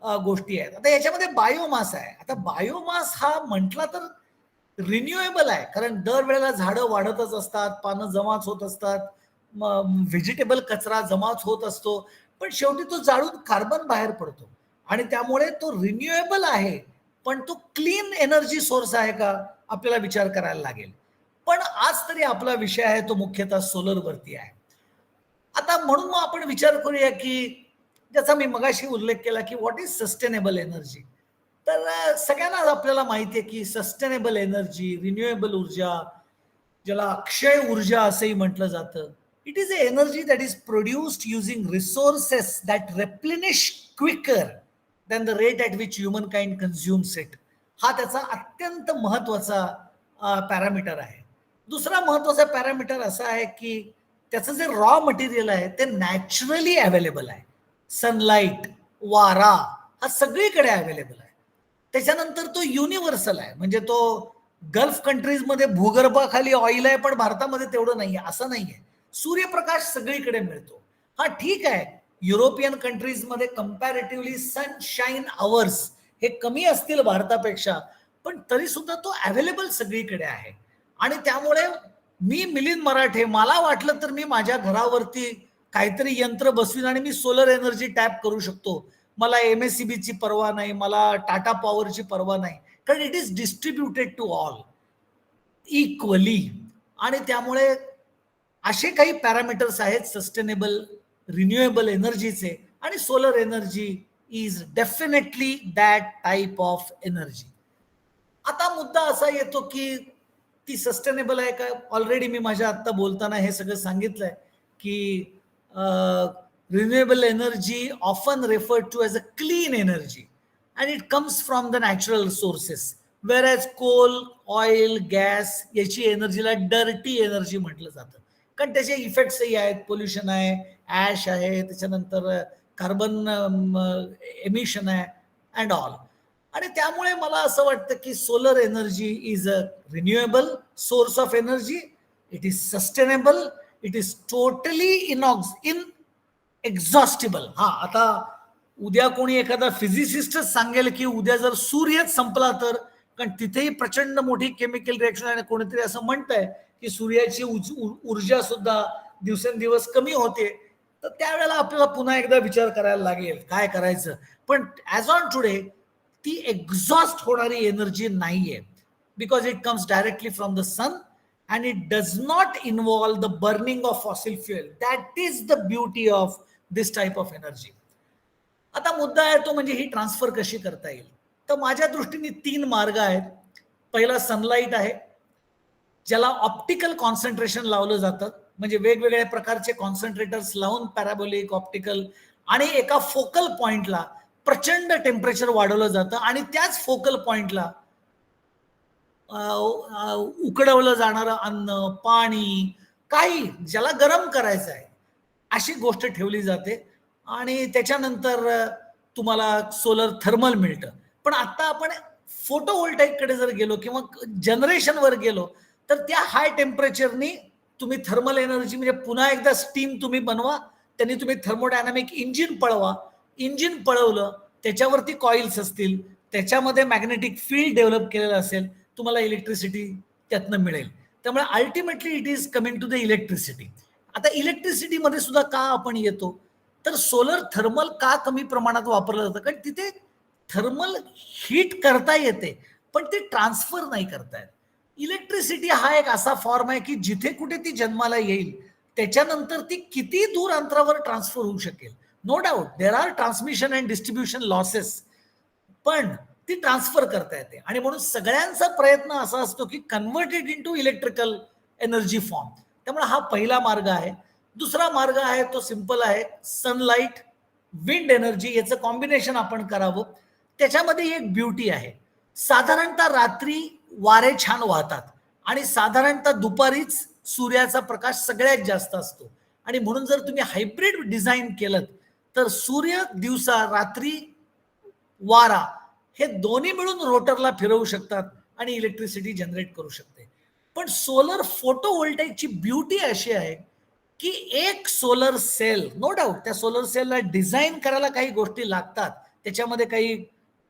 गोष्टी आहेत. आता याच्यामध्ये बायोमास आहे. आता बायोमास हा म्हटला तर रिन्युएबल आहे, कारण दरवेळेला झाडं वाढतच असतात, पानं जमाच होत असतात, व्हेजिटेबल कचरा जमाच होत असतो, पण शेवटी तो जाळून कार्बन बाहेर पडतो आणि त्यामुळे तो रिन्युएबल आहे. पण तो क्लीन एनर्जी सोर्स आहे का आपल्याला विचार करायला लागेल. पण आज तरी आपला विषय आहे तो मुख्यतः सोलरवरती आहे. आता म्हणून मग आपण विचार करूया की ज्याचा मी मगाशी उल्लेख केला की व्हॉट इज सस्टेनेबल एनर्जी. तर सगळ्यांना आपल्याला माहिती आहे की सस्टेनेबल एनर्जी, रिन्युएबल ऊर्जा, ज्याला अक्षय ऊर्जा असंही म्हटलं जातं, it is a energy that is produced using resources that replenish quicker than the rate at which human kind consumes it. हा त्याचा अत्यंत महत्वाचा पॅरामीटर आहे. दुसरा महत्वाचा पॅरामीटर असा आहे की त्याचं जे रॉ मटेरियल आहे ते नॅचरली अवेलेबल आहे. सनलाईट, वारा हा सगळीकडे अवेलेबल आहे. त्याच्यानंतर तो युनिव्हर्सल आहे. म्हणजे तो गल्फ कंट्रीजमध्ये भूगर्भाखाली ऑइल आहे पण भारतामध्ये तेवढं नाहीये असं नाहीये. सूर्यप्रकाश सगळीकडे मिळतो. हा ठीक आहे, युरोपियन कंट्रीजमध्ये कंपॅरेटिव्हली सनशाईन आवर्स हे कमी असतील भारतापेक्षा, पण तरी सुद्धा तो अवेलेबल सगळीकडे आहे. आणि त्यामुळे मी मिलिंद मराठे, मला वाटलं तर मी माझ्या घरावरती काहीतरी यंत्र बसवीन आणि मी सोलर एनर्जी टॅप करू शकतो. मला MSCB ची पर्वा नाही, मला टाटा पॉवरची पर्वा नाही, कारण it is distributed to all equally. आणि त्यामुळे असे काही पॅरामीटर्स आहेत सस्टेनेबल रिन्युएबल एनर्जीचे आणि solar energy is definitely that type of energy. आता मुद्दा असा येतो की ती सस्टेनेबल आहे का. ऑलरेडी मी माझ्या आत्ता बोलताना हे सगळं सांगितलंय की renewable energy often referred to as a clean energy and it comes from the natural sources, whereas coal, oil, gas याची एनर्जीला डर्टी एनर्जी म्हटलं जातं, कारण त्याचे इफेक्ट्सही आहेत. पोल्युशन आहे, ॲश आहे, त्याच्यानंतर कार्बन एमिशन आहे अँड ऑल. आणि त्यामुळे मला असं वाटतं की solar energy is a renewable source of energy. It is sustainable. It is totally inexhaustible. हा, आता उद्या कोणी एखादा फिजिसिस्टच सांगेल की उद्या जर सूर्यच संपला तर, कारण तिथेही प्रचंड मोठी केमिकल रिएक्शन आहे. कोणीतरी असं म्हणतंय की सूर्याची ऊर्जा सुद्धा दिवसेंदिवस कमी होते. तर त्यावेळेला आपल्याला पुन्हा एकदा विचार करायला लागेल काय करायचं. पण ऍज ऑन टुडे ती एक्झॉस्ट होणारी एनर्जी नाहीये, because it comes directly from the sun and it does not involve the burning of fossil fuel. That is the beauty of this type of energy. आता मुद्दा आहे तो म्हणजे heat transfer कशी करता येईल. तर माझ्या दृष्टीने 3 मार्ग आहेत. पहिला सनलाइट आहे, ज्याला ऑप्टिकल कॉन्सन्ट्रेशन लावलं जातं, म्हणजे वेगवेगळ्या प्रकारचे कॉन्सन्ट्रेटर्स लावून पॅराबोलिक, ऑप्टिकल, आणि एका फोकल पॉइंटला प्रचंड टेम्परेचर वाढवलं जातं आणि त्याच फोकल पॉइंटला उकडवलं जाणारं अन्न, पाणी, काही ज्याला गरम करायचं आहे अशी गोष्ट ठेवली जाते आणि त्याच्यानंतर तुम्हाला सोलर थर्मल मिळतं. पण आता आपण फोटोव्होल्टाईक कडे जर गेलो किंवा जनरेशनवर गेलो तर त्या हाय टेम्परेचरनी तुम्ही थर्मल एनर्जी म्हणजे पुन्हा एकदा स्टीम तुम्ही बनवा, त्यांनी तुम्ही थर्मोडायनामिक इंजिन पळवा. इंजिन पळवलं, त्याच्यावरती कॉइल्स असतील, त्याच्यामध्ये मॅग्नेटिक फील्ड डेव्हलप केलेलं असेल, तुम्हाला इलेक्ट्रिसिटी त्यातनं मिळेल. त्यामुळे ultimately it is coming to the electricity. आता इलेक्ट्रिसिटीमध्ये सुद्धा का आपण येतो तर सोलर थर्मल का कमी प्रमाणात वापरलं जातं, कारण तिथे थर्मल हीट करता येते पण ते ट्रान्सफर नाही करता येत. इलेक्ट्रिसिटी हा एक असा फॉर्म आहे की जिथे कुठे ती जन्माला येईल त्याच्यानंतर ती किती दूर अंतरावर ट्रान्सफर होऊ शकेल. No doubt there are transmission and distribution losses, पण ती ट्रान्सफर करता येते. आणि म्हणून सगळ्यांचा प्रयत्न असा असतो की converted into electrical energy form. त्यामुळे हा पहिला मार्ग आहे. दुसरा मार्ग आहे तो सिंपल आहे, सनलाइट, विंड एनर्जी याचं कॉम्बिनेशन आपण करावं. त्याच्यामध्ये एक ब्युटी आहे, साधारणतः रात्री वारे छान वाहतात आणि साधारणतः दुपारीच सूर्याचा प्रकाश सगळ्यात जास्त असतो. आणि म्हणून जर तुम्ही हायब्रिड डिझाईन केलं तर सूर्य दिवसा, रात्री वारा हे दोन्ही मिळून रोटरला फिरवू शकतात आणि इलेक्ट्रिसिटी जनरेट करू शकते. पण सोलर फोटोव्होल्टाईकची ब्युटी अशी आहे की एक सोलर सेल, नो डाऊट त्या सोलर सेलला डिझाईन करायला काही गोष्टी लागतात, त्याच्यामध्ये काही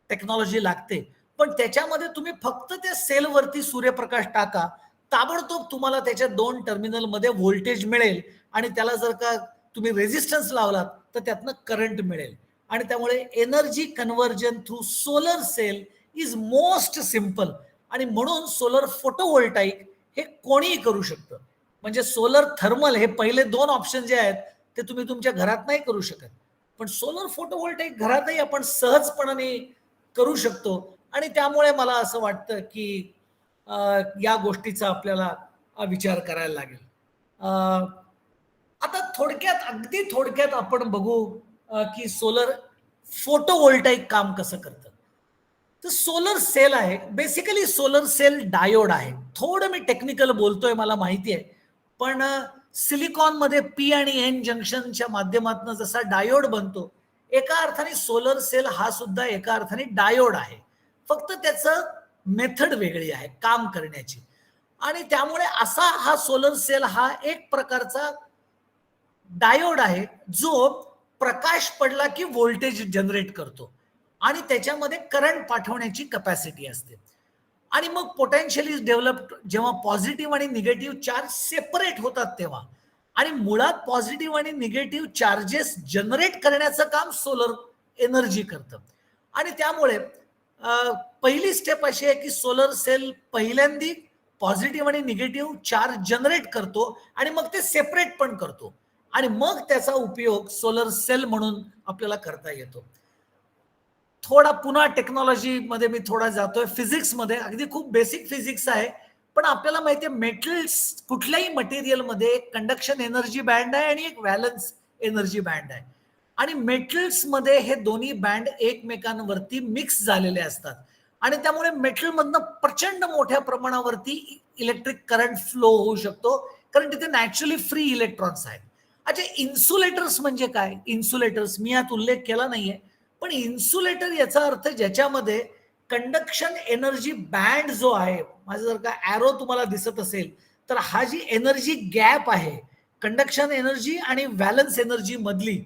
टेक्नॉलॉजी लागते, पण त्याच्यामध्ये तुम्ही फक्त त्या सेलवरती सूर्यप्रकाश टाका, ताबडतोब तुम्हाला त्याच्या 2 टर्मिनलमध्ये व्होल्टेज मिळेल आणि त्याला जर का तुम्ही रेझिस्टन्स लावलात तर त्यातनं करंट मिळेल. आणि त्यामुळे energy conversion through solar cell is most simple. आणि म्हणून सोलर फोटोव्होल्टाईक हे कोणीही करू शकतं. म्हणजे सोलर थर्मल हे पहिले 2 ऑप्शन जे आहेत ते तुम्ही तुमच्या घरात नाही करू शकत, पण सोलर फोटोव्होल्टाईक घरातही आपण सहजपणाने करू शकतो. आणि त्यामुळे मला असं वाटतं की या गोष्टीचा आपल्याला विचार करायला लागेल. आता थोडक्यात, अगदी थोडक्यात आपण बघू की सोलर फोटोव्होल्टाईक काम कसं करतं. तर सोलर सेल आहे, बेसिकली सोलर सेल डायोड आहे. थोडं मी टेक्निकल बोलतोय मला माहिती आहे, पण सिलिकॉन मध्ये पी आणि एन जंक्शनच्या माध्यमातून जसा डायोड बनतो, एका अर्थाने सोलर सेल हा सुद्धा एका अर्थाने डायोड आहे, फक्त त्याचं मेथड वेगळी आहे काम करण्याची. आणि त्यामुळे असा हा सोलर सेल हा एक प्रकारचा डायोड आहे जो प्रकाश पडला की व्होल्टेज जनरेट करतो आणि त्याच्यामध्ये करंट पाठवण्याची कॅपॅसिटी असते. आणि मग पोटेन्शियली डेव्हलप जेव्हा पॉझिटिव्ह आणि निगेटिव्ह चार्ज सेपरेट होतात तेव्हा, आणि मुळात पॉझिटिव्ह आणि निगेटिव्ह चार्जेस जनरेट करण्याचं काम सोलर एनर्जी करतं. आणि त्यामुळे पहिली स्टेप अशी आहे की सोलर सेल पहिल्यांदा पॉझिटिव्ह आणि निगेटिव्ह चार्ज जनरेट करतो आणि मग ते सेपरेट पण करतो आणि मग त्याचा उपयोग सोलर सेल म्हणून आपल्याला करता येतो. थोडा पुन्हा टेक्नॉलॉजी मध्ये मी थोडा जातोय, फिजिक्स मध्ये, अगदी खूप बेसिक फिजिक्स आहे, पण आपल्याला माहिती आहे मेटल्स, कुठल्याही मटेरियल मध्ये एक कंडक्शन एनर्जी बँड आहे आणि एक व्हॅलन्स एनर्जी बँड आहे. आणि मेटल्स मध्ये हे दोन्ही बँड एकमेकांवरती मिक्स झालेले असतात आणि त्यामुळे मेटल मधनं प्रचंड मोठ्या प्रमाणावरती इलेक्ट्रिक करंट फ्लो होऊ शकतो, कारण तिथे नॅचरली फ्री इलेक्ट्रॉन्स आहेत. अच्छा, इन्सुलेटर्स म्हणजे काय? इन्सुलेटर्स मी यात उल्लेख केला नाहीये, पण इन्सुलेटर याचा अर्थ ज्याच्यामध्ये कंडक्शन एनर्जी बँड जो आहे, माझं जर का ॲरो तुम्हाला दिसत असेल तर हा जी एनर्जी गॅप आहे कंडक्शन एनर्जी आणि व्हॅलन्स एनर्जी मधली,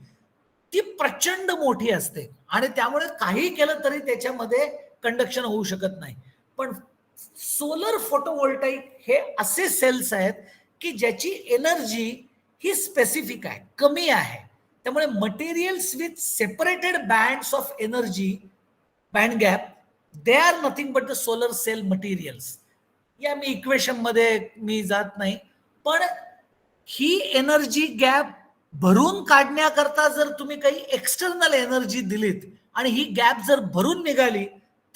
ती प्रचंड मोठी असते आणि त्यामुळे काही केलं तरी त्याच्यामध्ये कंडक्शन होऊ शकत नाही. पण सोलर फोटोव्होल्टाईक हे असे सेल्स आहेत की ज्याची एनर्जी ही स्पेसिफिक आहे, कमी आहे. त्यामुळे materials with separated bands of energy, band gap, they are nothing but the solar cell materials. या मी इक्वेशन मध्ये मी जात नाही, पण ही एनर्जी गॅप भरून काढण्याकरता जर तुम्ही काही एक्सटर्नल एनर्जी दिलीत आणि ही गॅप जर भरून निघाली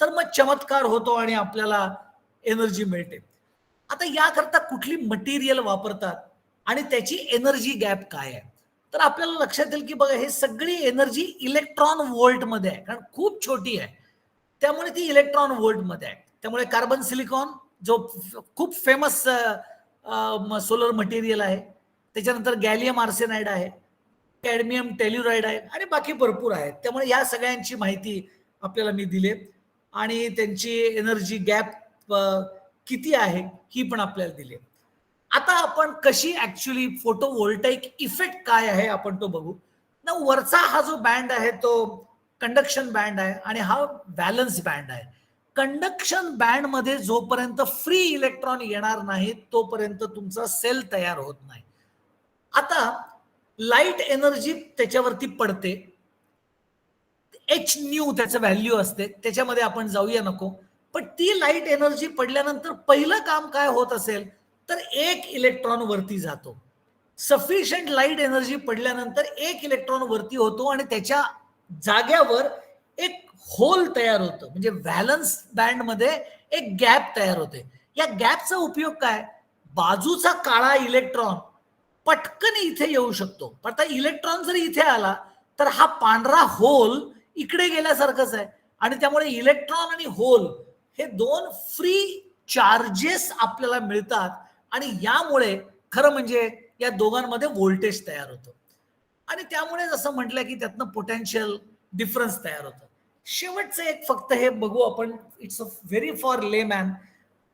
तर मग चमत्कार होतो आणि आपल्याला एनर्जी मिळते. आता याकरता कुठली मटेरियल वापरतात आणि त्याची एनर्जी गॅप काय आहे, तर आपल्याला लक्षात येईल की बघा, हे सगळी एनर्जी इलेक्ट्रॉन व्होल्ट मध्ये आहे, कारण खूप छोटी आहे त्यामुळे ती इलेक्ट्रॉन व्होल्ट मध्ये आहे. त्यामुळे कार्बन सिलिकॉन जो खूप फेमस सोलर मटेरियल आहे, त्याच्यानंतर गॅलियम आर्सेनाइड आहे, कॅडमियम टेल्युराइड आहे आणि बाकी भरपूर आहेत. त्यामुळे या सगळ्यांची माहिती आपल्याला मी दिली आणि त्यांची एनर्जी गॅप किती आहे ही पण आपल्याला दिली. आता आपण कशी ऍक्च्युली फोटोव्होल्टाईक इफेक्ट काय आहे आपण तो बघू ना. वरचा हा जो बँड आहे तो कंडक्शन बँड आहे आणि हा व्हॅलन्स बँड आहे. कंडक्शन बँड मध्ये जोपर्यंत फ्री इलेक्ट्रॉन येणार नाहीत तोपर्यंत तुमचा सेल तयार होत नाही. आता लाईट एनर्जी त्याच्यावरती पडते, एच न्यू त्याचं व्हॅल्यू असते, त्याच्यामध्ये आपण जाऊया नको. पण ती लाईट एनर्जी पडल्यानंतर पहिलं काम काय होत असेल तर एक इलेक्ट्रॉन वरती जातो. सफिशियंट लाईट एनर्जी पडल्यानंतर एक इलेक्ट्रॉन वरती होतो आणि त्याच्या जाग्यावर एक होल तयार होतं, म्हणजे व्हॅलन्स बँड मध्ये एक गॅप तयार होते. या गॅपचा उपयोग काय, बाजूचा काळा इलेक्ट्रॉन पटकन इथे येऊ शकतो. आता इलेक्ट्रॉन जर इथे आला तर हा पांढरा होल इकडे गेल्यासारखंच आहे आणि त्यामुळे इलेक्ट्रॉन आणि होल हे दोन फ्री चार्जेस आपल्याला मिळतात आणि यामुळे खरं म्हणजे या दोघांमध्ये व्होल्टेज तयार होतं आणि त्यामुळे जसं म्हटलं की त्यातनं पोटेन्शियल डिफरन्स तयार होतं. शेवटचं एक फक्त हे बघू आपण, इट्स अ व्हेरी फॉर ले मॅन.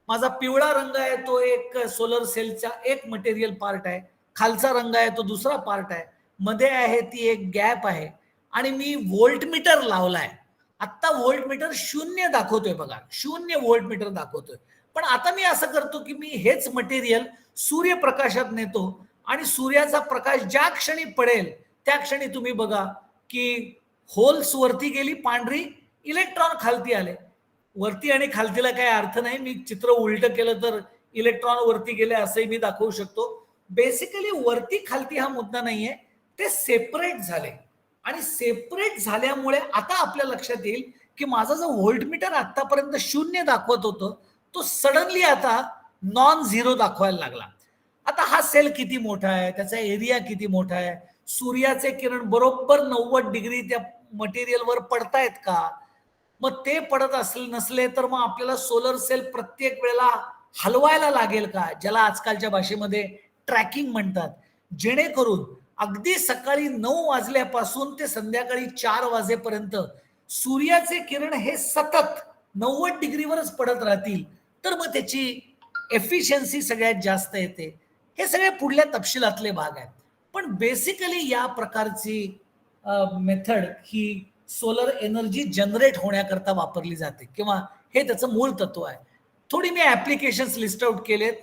माझा पिवळा रंग आहे तो एक सोलर सेलचा एक मटेरियल पार्ट आहे, खालचा रंग आहे तो दुसरा पार्ट आहे, मध्ये आहे ती एक गॅप आहे आणि मी व्होल्ट मीटर लावलाय. आता व्होल्ट मीटर 0 दाखवतोय बघा, 0 व्होल्ट मीटर दाखवतोय. पण आता मी असं करतो की मी हेच मटेरियल सूर्यप्रकाशात नेतो आणि सूर्याचा प्रकाश ज्या क्षणी पडेल त्या क्षणी तुम्ही बघा की होल्स वरती गेली पांढरी, इलेक्ट्रॉन खालती आले. वरती आणि खालतीला काही अर्थ नाही, मी चित्र उलट केलं तर इलेक्ट्रॉन वरती गेले असंही मी दाखवू शकतो. बेसिकली वरती खालती हा मुद्दा नाहीये, ते सेपरेट झाले आणि सेपरेट झाल्यामुळे आता आपल्या लक्षात येईल की माझा जो व्होल्टमीटर आतापर्यंत 0 दाखवत होतं तो सडनली आता नॉन झिरो दाखवायला लागला. आता हा सेल किती मोठा आहे, त्याचा एरिया किती मोठा आहे, सूर्याचे किरण बरोबर 90 डिग्री त्या मटेरियलवर पडतायत का, मग ते पडत असले नसले तर मग आपल्याला सोलर सेल प्रत्येक वेळेला हलवायला लागेल का, ज्याला आजकालच्या भाषेमध्ये ट्रॅकिंग म्हणतात, जेणेकरून अगदी सकाळी 9 वाजल्यापासून ते संध्याकाळी 4 वाजेपर्यंत सूर्याचे किरण हे सतत 90 डिग्रीवरच पडत राहतील तर मग त्याची एफिशियन्सी सगळ्यात जास्त येते. हे सगळे पुढल्या तपशिलातले भाग आहेत. पण बेसिकली या प्रकारची मेथड ही सोलर एनर्जी जनरेट होण्याकरता वापरली जाते किंवा हे त्याचं मूळ तत्व आहे. थोडी मी ऍप्लिकेशन्स लिस्ट आउट केलेत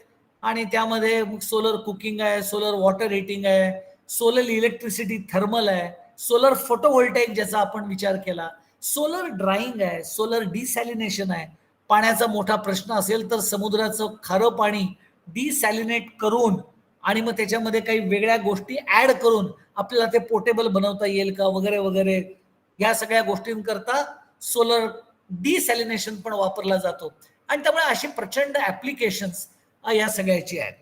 आणि त्यामध्ये सोलर कुकिंग आहे, सोलर वॉटर हिटिंग आहे, सोलर इलेक्ट्रिसिटी थर्मल आहे, सोलर फोटोव्होल्टाईक ज्याचा आपण विचार केला, सोलर ड्राईंग आहे, सोलर डिसॅलिनेशन आहे. पाण्याचा मोठा प्रश्न असेल तर समुद्राचं खारं पाणी डिसॅलिनेट करून आणि मग त्याच्यामध्ये काही वेगळ्या गोष्टी ऍड करून आपल्याला ते पोर्टेबल बनवता येईल का वगैरे वगैरे, या सगळ्या गोष्टींकरता सोलर डिसॅलिनेशन पण वापरला जातो आणि त्यामुळे अशी प्रचंड ऍप्लिकेशन्स या सगळ्याची आहेत.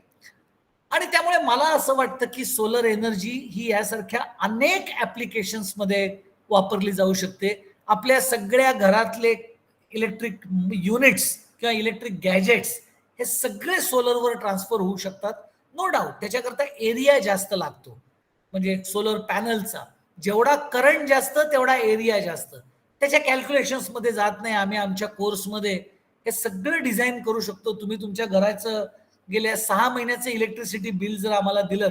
आणि त्यामुळे मला असं वाटतं की सोलर एनर्जी ही यासारख्या अनेक ऍप्लिकेशन्स मध्ये वापरली जाऊ शकते. आपल्या सगळ्या घरातले इलेक्ट्रिक युनिट्स किंवा इलेक्ट्रिक गॅजेट्स हे सगळे सोलरवर ट्रान्सफर होऊ शकतात. नो डाऊट त्याच्याकरता एरिया जास्त लागतो, म्हणजे सोलर पॅनलचा जेवढा करंट जास्त तेवढा एरिया जास्त. त्याच्या कॅल्क्युलेशन्स मध्ये जात नाही. आम्ही आमच्या कोर्समध्ये हे सगळं डिझाईन करू शकतो. तुम्ही तुमच्या घराचं गेल्या 6 महिन्याचं इलेक्ट्रिसिटी बिल जर आम्हाला दिलं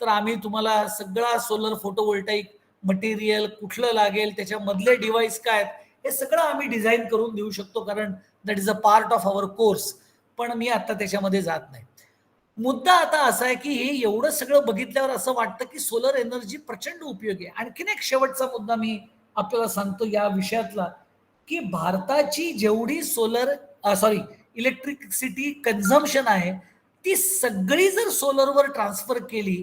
तर आम्ही तुम्हाला सगळा सोलर फोटोवोल्टाईक मटेरियल कुठलं लागेल, त्याच्यामधले डिव्हाइस काय आहेत, हे सगळं आम्ही डिझाईन करून देऊ शकतो, कारण that is a part of our course. पण मी आता त्याच्यामध्ये जात नाही. मुद्दा आता असा आहे की हे एवढं सगळं बघितल्यावर असं वाटतं की सोलर एनर्जी प्रचंड उपयोगी आहे. आणखीन एक शेवटचा मुद्दा मी आपल्याला सांगतो या विषयातला, की भारताची जेवढी इलेक्ट्रिसिटी कन्झम्पशन आहे ती सगळी जर सोलरवर ट्रान्सफर केली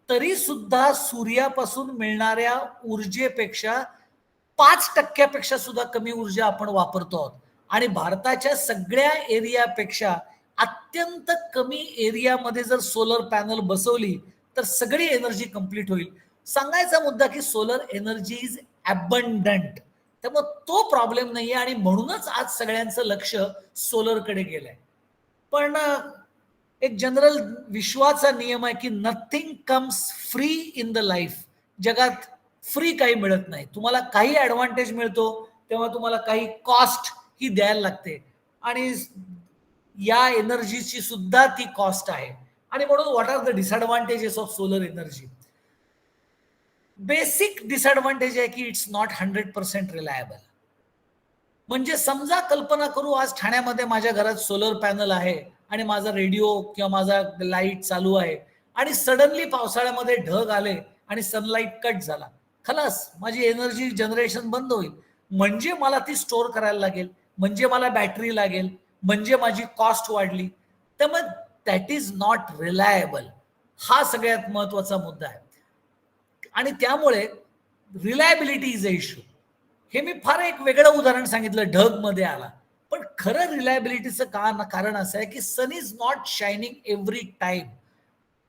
तरी सुद्धा सूर्यापासून मिळणाऱ्या ऊर्जेपेक्षा 5% सुद्धा कमी ऊर्जा आपण वापरतो आहोत. आणि भारताच्या सगळ्या एरियापेक्षा अत्यंत कमी एरियामध्ये जर सोलर पॅनल बसवली तर सगळी एनर्जी कंप्लीट होईल. सांगायचा मुद्दा की सोलर एनर्जी इज अबंडंट, त्यामुळे तो प्रॉब्लेम नाहीये आणि म्हणूनच आज सगळ्यांचं लक्ष सोलरकडे गेलंय. पण एक जनरल विश्वाचा नियम आहे की nothing comes free in the life. जगात फ्री काही मिळत नाही. तुम्हाला काही ऍडव्हान्टेज मिळतो तेव्हा तुम्हाला काही कॉस्ट ही द्यायला लागते, आणि या एनर्जीची सुद्धा ती कॉस्ट आहे. आणि म्हणून what are the disadvantages of solar energy? Basic disadvantage आहे की इट्स नॉट 100% रिलायबल. म्हणजे समजा कल्पना करू, आज ठाण्यामध्ये माझ्या घरात सोलर पॅनल आहे आणि माझा रेडिओ किंवा माझा लाईट चालू आहे आणि सडनली पावसाळ्यामध्ये ढग आले आणि सनलाईट कट झाला, खलास माझी एनर्जी जनरेशन बंद होईल. म्हणजे मला ती स्टोअर करायला लागेल, म्हणजे मला बॅटरी लागेल, म्हणजे माझी कॉस्ट वाढली. त्यामुळे दॅट इज नॉट रिलायबल. हा सगळ्यात महत्वाचा मुद्दा आहे. आणि त्यामुळे रिलायबिलिटी इज अ इश्यू. हे मी फार एक वेगळं उदाहरण सांगितलं, ढग मध्ये आला. पण खरं रिलायबिलिटीचं कारण असं आहे की sun is not shining every time,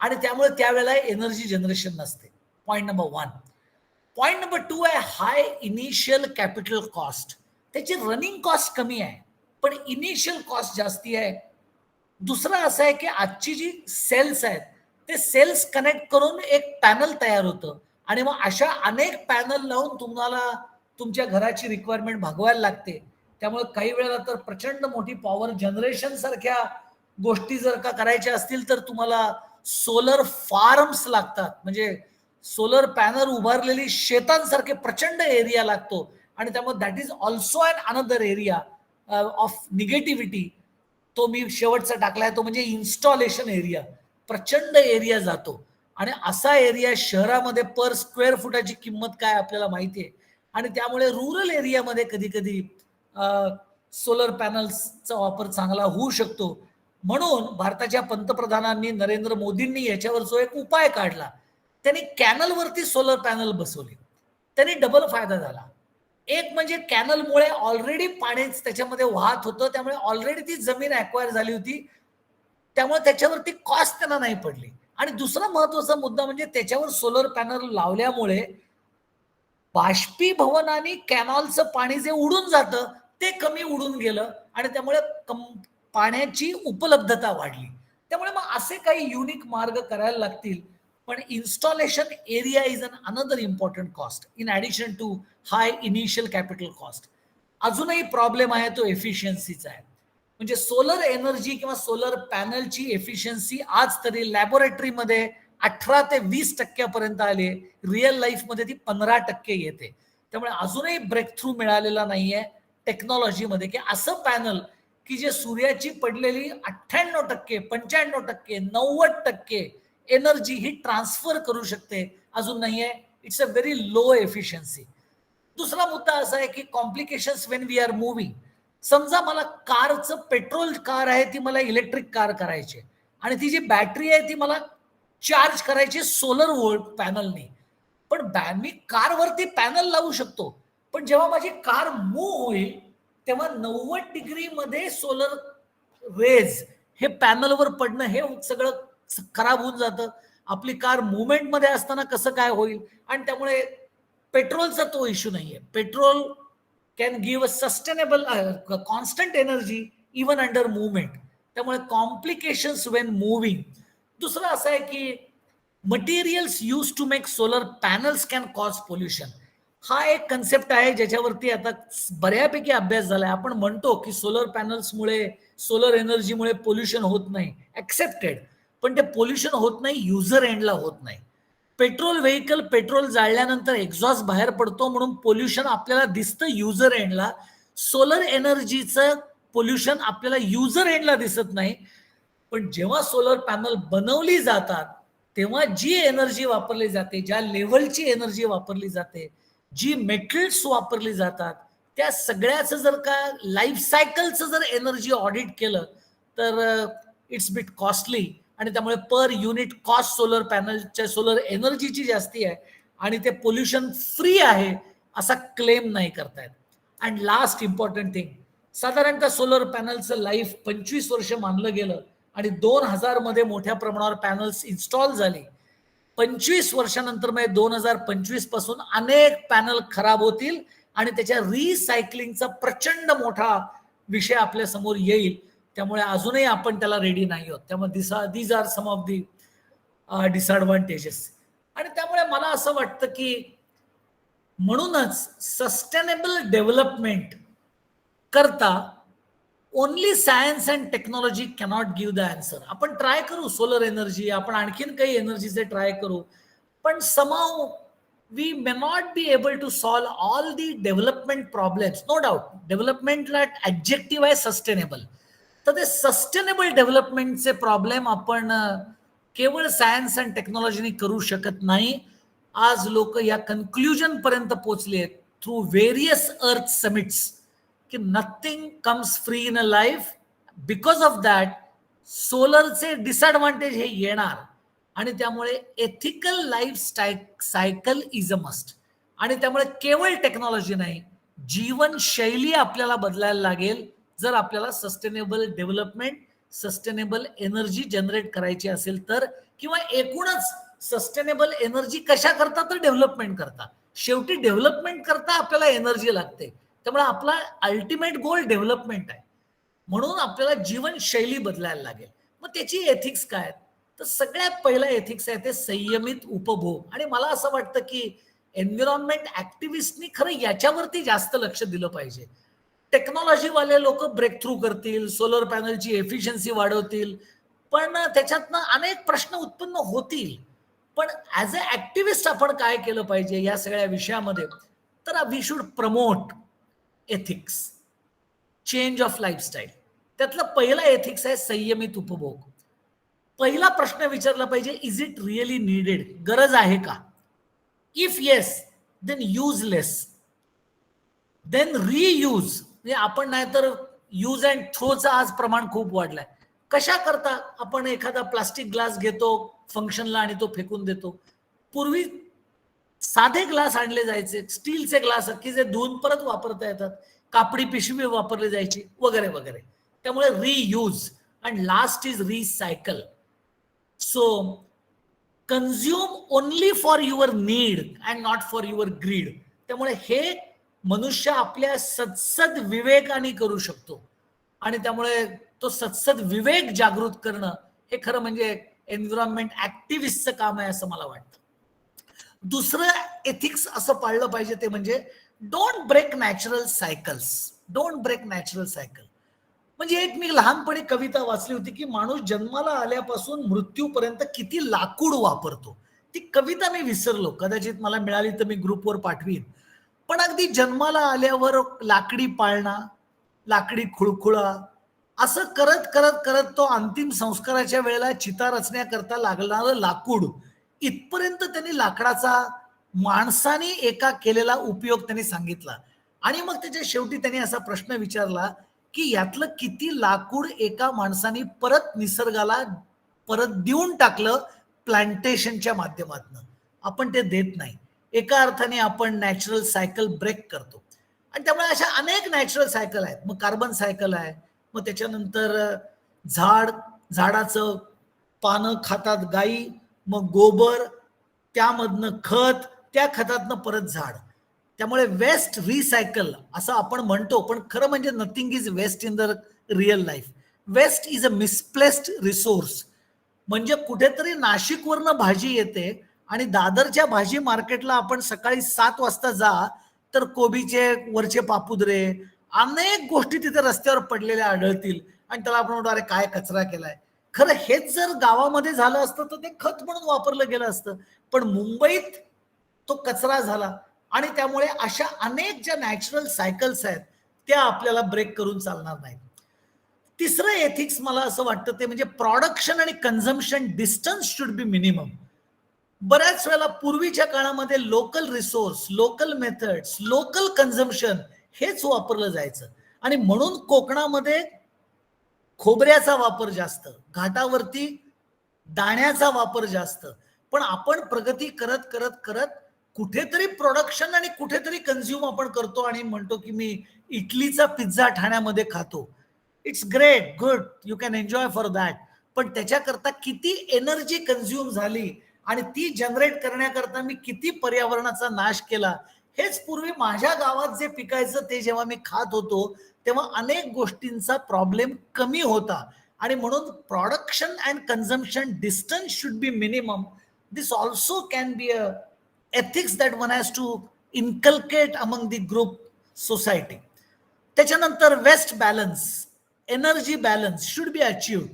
आणि त्यामुळे त्यावेळेला एनर्जी जनरेशन नसते. Point number 1. पॉईंट नंबर 2 आहे हाय इनिशियल कॅपिटल कॉस्ट. त्याची रनिंग कॉस्ट कमी आहे पण इनिशियल कॉस्ट जास्ती आहे. दुसरं असं आहे की आजची जी सेल्स आहेत ते सेल्स कनेक्ट करून एक पॅनल तयार होतं, आणि मग अशा अनेक पॅनल लावून तुम्हाला तुमच्या घराची रिक्वायरमेंट भागवायला लागते. त्यामुळे काही वेळेला तर प्रचंड मोठी पॉवर जनरेशन सारख्या गोष्टी जर का करायच्या असतील तर तुम्हाला सोलर फार्म्स लागतात. म्हणजे सोलर पॅनल उभारलेली शेतांसारखे प्रचंड एरिया लागतो, आणि त्यामुळे that is also an another area of negativity. तो मी शेवटचा टाकलाय, तो म्हणजे इन्स्टॉलेशन एरिया. प्रचंड एरिया जातो, आणि असा एरिया शहरामध्ये पर स्क्वेअर फुटाची किंमत काय आपल्याला माहिती आहे. आणि त्यामुळे रूरल एरियामध्ये कधी कधी सोलर पॅनल्सचा वापर चांगला होऊ शकतो. म्हणून भारताच्या पंतप्रधानांनी नरेंद्र मोदींनी याच्यावर जो एक उपाय काढला, त्यांनी कॅनलवरती सोलर पॅनल बसवले. त्यांनी डबल फायदा झाला. एक म्हणजे कॅनलमुळे ऑलरेडी पाणी त्याच्यामध्ये वाहत होतं, त्यामुळे ऑलरेडी ती जमीन ऍक्वायर झाली होती, त्यामुळे त्याच्यावरती कॉस्ट त्यांना नाही पडली. आणि दुसरा महत्वाचा मुद्दा म्हणजे त्याच्यावर सोलर पॅनल लावल्यामुळे बाष्पीभवनाने कॅनॉलचं पाणी जे उडून जातं ते कमी उडून गेलं, आणि त्यामुळे पाण्याची उपलब्धता वाढली. त्यामुळे मग असे काही युनिक मार्ग करायला लागतील. पण installation area is an another important cost in addition to high initial capital cost. अजूनही प्रॉब्लेम आहे तो एफिशियन्सीचा आहे. म्हणजे सोलर एनर्जी किंवा सोलर पॅनलची एफिशियन्सी आज तरी लॅबोरेटरीमध्ये 18 ते 20% आले, रिअल लाईफमध्ये ती 15% येते. त्यामुळे अजूनही ब्रेक थ्रू मिळालेला नाहीये टेक्नॉलॉजीमध्ये की असं पॅनल की जे सूर्याची पडलेली 98%, 95%, 90% एनर्जी ही ट्रान्सफर करू शकते, अजून नाहीये. It's a very low efficiency. दुसरा मुद्दा असा आहे की complications when we are moving. समजा मला कारचं पेट्रोल कार आहे ती मला इलेक्ट्रिक कार करायची, आणि ती जी बॅटरी आहे ती मला चार्ज करायची सोलर वोल्ट पॅनलने. पण मी कारवरती पॅनल लावू शकतो, पण जेव्हा माझी कार मूव्ह होईल तेव्हा 90 मध्ये सोलर रेज हे पॅनलवर पडणं हे सगळं खराब होऊन जातं. आपली कार मुवमेंट मध्ये असताना कसं काय होईल? आणि त्यामुळे पेट्रोलचा तो इश्यू नाहीये. Petrol can give a sustainable constant energy even under movement. त्यामुळे कॉम्प्लिकेशन्स वेन मुव्हिंग. दुसरं असं आहे की materials use to make solar panels can cause pollution. हा एक कन्सेप्ट आहे ज्याच्यावरती आता बऱ्यापैकी अभ्यास झालाय. आपण म्हणतो की सोलर पॅनल्समुळे, सोलर एनर्जीमुळे पोल्युशन होत नाही, ऍक्सेप्टेड. पण ते पोल्युशन होत नाही, युजर एंडला होत नाही. पेट्रोल व्हेकल, पेट्रोल जाळल्यानंतर एक्झॉस्ट बाहेर पडतो म्हणून पोल्युशन आपल्याला दिसतं युजर एंडला. सोलर एनर्जीचं पोल्युशन आपल्याला युजर एंडला दिसत नाही. पण जेव्हा सोलर पॅनल बनवली जातात तेव्हा जी एनर्जी वापरली जाते, ज्या लेव्हलची एनर्जी वापरली जाते, जी मेटल्स वापरली जातात, त्या सगळ्याचं जर का लाईफ सायकलचं जर एनर्जी ऑडिट केलं तर इट्स बिट कॉस्टली. आणि त्यामुळे पर युनिट कॉस्ट सोलर पॅनलच्या, सोलर एनर्जीची जास्ती आहे आणि ते पोल्युशन फ्री आहे असा क्लेम नाही करतायत. अँड लास्ट इम्पॉर्टंट थिंग, साधारणतः सोलर पॅनलचं लाईफ 25 वर्ष मानलं गेलं आणि 2000 मध्ये मोठ्या प्रमाणावर पॅनल्स इन्स्टॉल झाली. 25 वर्षानंतर म्हणजे 2025 पासून अनेक पॅनल खराब होतील आणि त्याच्या रिसायकलिंगचा प्रचंड मोठा विषय आपल्या समोर येईल. त्यामुळे अजूनही आपण त्याला रेडी नाही आहोत. त्यामुळे these are some of the disadvantages. आणि त्यामुळे मला असं वाटतं की म्हणूनच सस्टेनेबल डेव्हलपमेंट करता only science and technology cannot give the answer. आपण ट्राय करू सोलर एनर्जी, आपण आणखीन काही एनर्जीचे ट्राय करू, पण somehow we may not be able to solve all the development problems. No doubt डेव्हलपमेंटला ऍब्जेक्टिव्ह आहे सस्टेनेबल. तर ते सस्टेनेबल डेव्हलपमेंटचे प्रॉब्लेम आपण केवळ सायन्स अँड टेक्नॉलॉजीने करू शकत नाही. आज लोक या कन्क्ल्युजन पर्यंत पोहोचले आहेत थ्रू व्हेरियस अर्थ समिट्स की nothing comes free in a life. Because of that सोलरचे डिसएडव्हान्टेज हे येणार आणि त्यामुळे ethical life cycle is a must. आणि त्यामुळे केवळ टेक्नॉलॉजी नाही, जीवनशैली आपल्याला बदलायला लागेल जर आपल्याला sustainable development, sustainable energy generate करायची असेल तर. किंवा एकूणच सस्टेनेबल एनर्जी कशा करता तर डेव्हलपमेंट करता. शेवटी डेव्हलपमेंट करता आपल्याला एनर्जी लागते. त्यामुळे आपला अल्टिमेट गोल डेव्हलपमेंट आहे. म्हणून आपल्याला जीवनशैली बदलायला लागेल. मग त्याची एथिक्स काय आहेत? तर सगळ्यात पहिला एथिक्स आहे ते संयमित उपभोग. आणि मला असं वाटतं की एन्व्हायरमेंट ऍक्टिव्हिस्टनी खरं याच्यावरती जास्त लक्ष दिलं पाहिजे. टेक्नॉलॉजीवाले लोक ब्रेक थ्रू करतील, सोलर पॅनलची एफिशियन्सी वाढवतील, पण त्याच्यातनं अनेक प्रश्न उत्पन्न होतील. पण ऍज अ ऍक्टिव्हिस्ट आपण काय केलं पाहिजे या सगळ्या विषयामध्ये? तर we should promote ethics, change of lifestyle. त्यातला पहिला एथिक्स आहे संयमित उपभोग. पहिला प्रश्न विचारला पाहिजे, इज इट रिअली नीडेड? गरज आहे का? If yes, then use less, then reuse. म्हणजे आपण नाहीतर यूज अँड थ्रोचं आज प्रमाण खूप वाढलंय. कशा करता? आपण एखादा प्लास्टिक ग्लास घेतो फंक्शनला आणि तो फेकून देतो. पूर्वी साधे ग्लास आणले जायचे, स्टीलचे ग्लास की जे धुवून परत वापरता येतात, कापडी पिशवी वापरली जायची वगैरे वगैरे. त्यामुळे reuse. And last is recycle. So consume only for your need and not for your greed. त्यामुळे हे मनुष्य आपल्या सत्सद विवेकाने करू शकतो. आणि त्यामुळे तो सत्सद विवेक जागृत करणं हे खरं म्हणजे एन्व्हायरमेंट ऍक्टिव्हिस्टचं काम आहे असं मला वाटतं. दुसरं एथिक्स असं पाळलं पाहिजे ते म्हणजे don't break natural cycles. Don't break natural cycle. म्हणजे एक मी लहानपणी कविता वाचली होती की माणूस जन्माला आल्यापासून मृत्यूपर्यंत किती लाकूड वापरतो. ती कविता मी विसरलो, कदाचित मला मिळाली तर मी ग्रुपवर पाठवीन. पण अगदी जन्माला आल्यावर लाकडी पाळणा, लाकडी खुळखुळा असं करत करत करत तो अंतिम संस्काराच्या वेळेला चिता रचण्याकरता लागणारं लाकूड, इथपर्यंत त्यांनी लाकडाचा माणसाने एका केलेला उपयोग त्यांनी सांगितला. आणि मग त्याच्या शेवटी त्यांनी असा प्रश्न विचारला की यातलं किती लाकूड एका माणसाने परत निसर्गाला परत देऊन टाकलं प्लांटेशनच्या माध्यमातून. आपण ते देत नाही. एका अर्थाने आपण नॅचरल सायकल ब्रेक करतो. आणि त्यामुळे अशा अनेक नॅचरल सायकल आहेत. मग कार्बन सायकल आहे, मग त्याच्यानंतर झाडाचं पानं खातात गायी, मग गोबर, त्यामधनं खत, त्या खतातनं परत झाड. त्यामुळे वेस्ट रिसायकल असं आपण म्हणतो, पण खरं म्हणजे nothing is waste in the real life. Waste is a misplaced resource. म्हणजे कुठेतरी नाशिकवरनं भाजी येते आणि दादरच्या भाजी मार्केटला आपण सकाळी 7 वाजता जा तर कोबीचे वरचे पापुद्रे अनेक गोष्टी तिथे रस्त्यावर पडलेल्या आढळतील आणि त्याला आपण म्हणतो अरे काय कचरा केलाय. खरं हेच जर गावामध्ये झालं असतं तर ते खत म्हणून वापरलं गेलं असतं. पण मुंबईत तो कचरा झाला आणि त्यामुळे अशा अनेक ज्या नॅचरल सायकल्स आहेत त्या आपल्याला ब्रेक करून चालणार नाहीत. तिसरं एथिक्स मला असं वाटतं ते म्हणजे प्रोडक्शन आणि consumption distance should be minimum. बऱ्याच वेळेला पूर्वीच्या काळामध्ये local resource, local methods, local consumption हेच वापरलं जायचं आणि म्हणून कोकणामध्ये खोबऱ्याचा वापर जास्त, घाटावरती दाण्याचा वापर जास्त. पण आपण प्रगती करत करत करत कुठेतरी प्रोडक्शन आणि कुठेतरी कन्झ्युम आपण करतो आणि म्हणतो की मी इटलीचा पिझ्झा ठाण्यामध्ये खातो. It's great, good, you can enjoy for that. पण त्याच्याकरता किती एनर्जी कन्झ्युम झाली आणि ती जनरेट करण्याकरता मी किती पर्यावरणाचा नाश केला. हेच पूर्वी माझ्या गावात जे पिकायचं ते जेव्हा मी खात होतो तेव्हा अनेक गोष्टींचा प्रॉब्लेम कमी होता आणि म्हणून production and consumption distance should be minimum. This also can be a ethics that one has to inculcate among the group society. त्याच्यानंतर waste balance, energy balance should be achieved.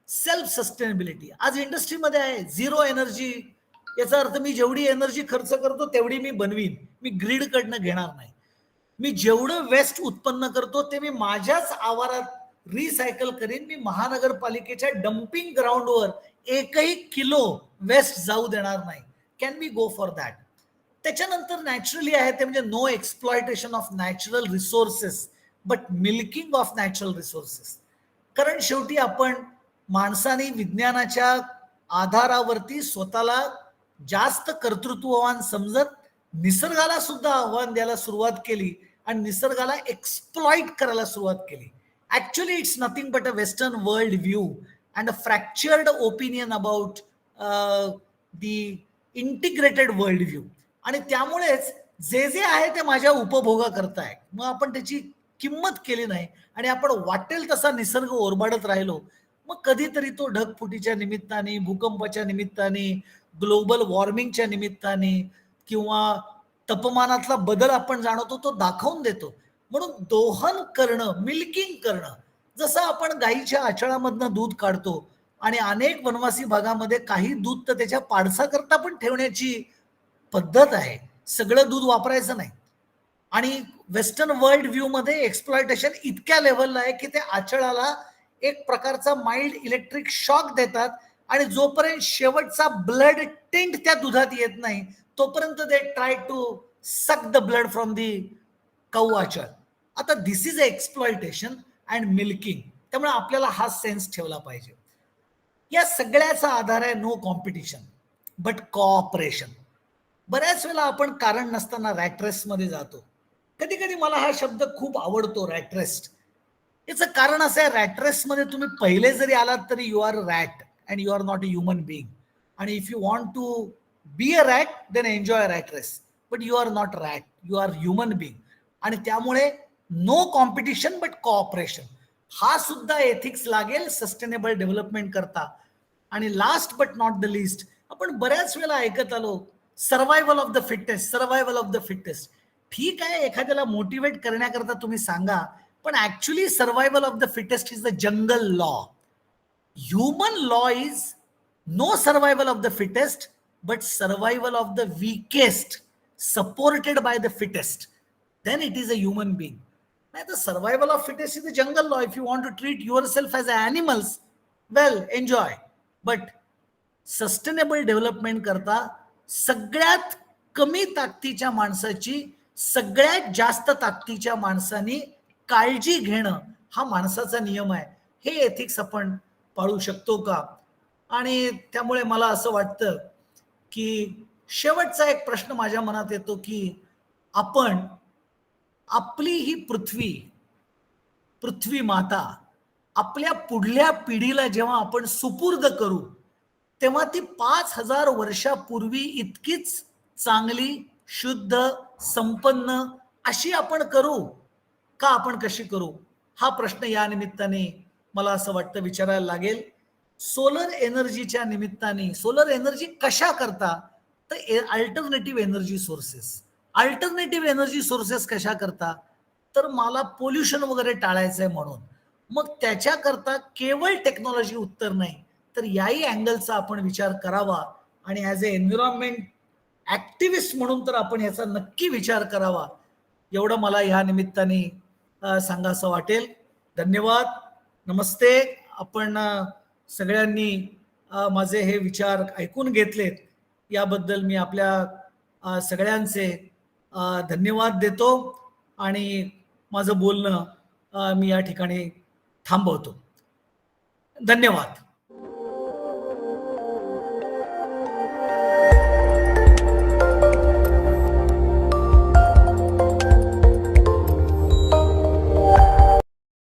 Self sustainability आज इंडस्ट्रीमध्ये आहे zero energy. याचा अर्थ मी जेवढी energy खर्च करतो तेवढी मी बनवीन, मी ग्रीड कडनं घेणार नाही. मी जेवढं वेस्ट उत्पन्न करतो ते मी माझ्याच आवारात रिसायकल करीन. मी महानगरपालिकेच्या डम्पिंग ग्राउंडवर एकही किलो वेस्ट जाऊ देणार नाही. Can be go for that. त्याच्यानंतर नॅचरली आहे ते म्हणजे no exploitation of natural resources but milking of natural resources. कारण शेवटी आपण माणसाने विज्ञानाच्या आधारावरती स्वतःला जास्त कर्तृत्ववान समजत निसर्गाला सुद्धा आव्हान द्यायला सुरुवात केली आणि निसर्गाला एक्सप्लॉइट करायला सुरुवात केली. Actually it's nothing but a western world view and a fractured opinion about the integrated world view. आणि त्यामुळेच जे जे आहे ते माझ्या उपभोगा करताय मग आपण त्याची किंमत केली नाही आणि आपण वाटेल तसा निसर्ग ओरबाडत राहिलो. मग कधीतरी तो ढगफुटीच्या निमित्ताने, भूकंपाच्या निमित्ताने, ग्लोबल वॉर्मिंगच्या निमित्ताने किंवा तापमानातला बदल आपण जाणवतो तो दाखवून देतो. म्हणून दोहन करणं, मिल्किंग करणं, जसं आपण गाईच्या आचळामधनं दूध काढतो आणि अनेक वनवासी भागामध्ये काही दूध तर त्याच्या पाडसाकरता पण ठेवण्याची पद्धत आहे, सगळं दूध वापरायचं नाही. आणि वेस्टर्न वर्ल्ड व्ह्यू मध्ये एक्सप्लॉयटेशन इतक्या लेव्हलला आहे की ते आचळाला एक प्रकारचा माइल्ड इलेक्ट्रिक शॉक देतात आणि जोपर्यंत शेवटचा ब्लड टिंट त्या दुधात येत नाही तोपर्यंत they try to suck the blood from the cow आचळ. आता this is a exploitation and milking. त्यामुळे आपल्याला हा सेन्स ठेवला पाहिजे. या सगळ्याचा आधार आहे नो कॉम्पिटिशन बट कोऑपरेशन. बऱ्याच वेळेला आपण कारण नसताना रॅटरेस मध्ये जातो. कधी कधी मला हा शब्द खूप आवडतो, रॅटरेस्ट. याचं कारण असं आहे, रॅटरेस मध्ये तुम्ही पहिले जरी आलात तरी you are rat and you are not a human being. आणि if you want to be a rat then enjoy rat race, but you are not rat, you are human being. आणि त्यामुळे नो कॉम्पिटिशन बट कोऑपरेशन हा सुद्धा ethics लागेल sustainable development करता. आणि last but not the list, आपण बऱ्याच वेळेला ऐकत आलो survival of the fittest, survival of the fittest. ठीक आहे, एखाद्याला मोटिवेट करण्याकरता तुम्ही सांगा, पण actually survival of the fittest is the jungle law. Human law is no survival of the fittest but survival of the weakest supported by the fittest, then it is a human being. नाही तर survival of fittest is the jungle law. If you want to treat yourself as a animals, well enjoy. But sustainable development करता सगळ्यात कमी ताकदीच्या माणसाची सगळ्यात जास्त ताकदीच्या माणसाने काळजी घेणं हा माणसाचा नियम आहे. हे एथिक्स आपण पाळू शकतो का? आणि त्यामुळे मला असं वाटतं की शेवटचा एक प्रश्न माझ्या मनात येतो की आपण आपली ही पृथ्वी, पृथ्वी माता आपल्या पुढल्या पिढीला जेव्हा आपण सुपूर्द करू तेव्हा ती 5,000 वर्षापूर्वी इतकीच चांगली, शुद्ध, संपन्न अशी आपण करू का? आपण कशी करू हा प्रश्न या निमित्ताने मला असं वाटतं विचारायला लागेल. सोलर एनर्जीच्या निमित्ताने, सोलर एनर्जी कशा करता, तर अल्टरनेटिव्ह एनर्जी सोर्सेस कशा करता, तर मला पोल्युशन वगैरे टाळायचंय म्हणून. मग त्याच्याकरता केवळ टेक्नॉलॉजी उत्तर नाही, तर याही अँगलचा आपण विचार करावा आणि ॲज अ एन्व्हायरमेंट ऍक्टिव्हिस्ट म्हणून तर आपण याचा नक्की विचार करावा, एवढं मला ह्या निमित्ताने सांगायचं वाटेल. धन्यवाद. नमस्ते. आपण सगळ्यांनी माझे हे विचार ऐकून घेतलेत याबद्दल मी आपल्या सगळ्यांचे धन्यवाद देतो आणि माझं बोलणं मी या ठिकाणी थांबवतो. धन्यवाद.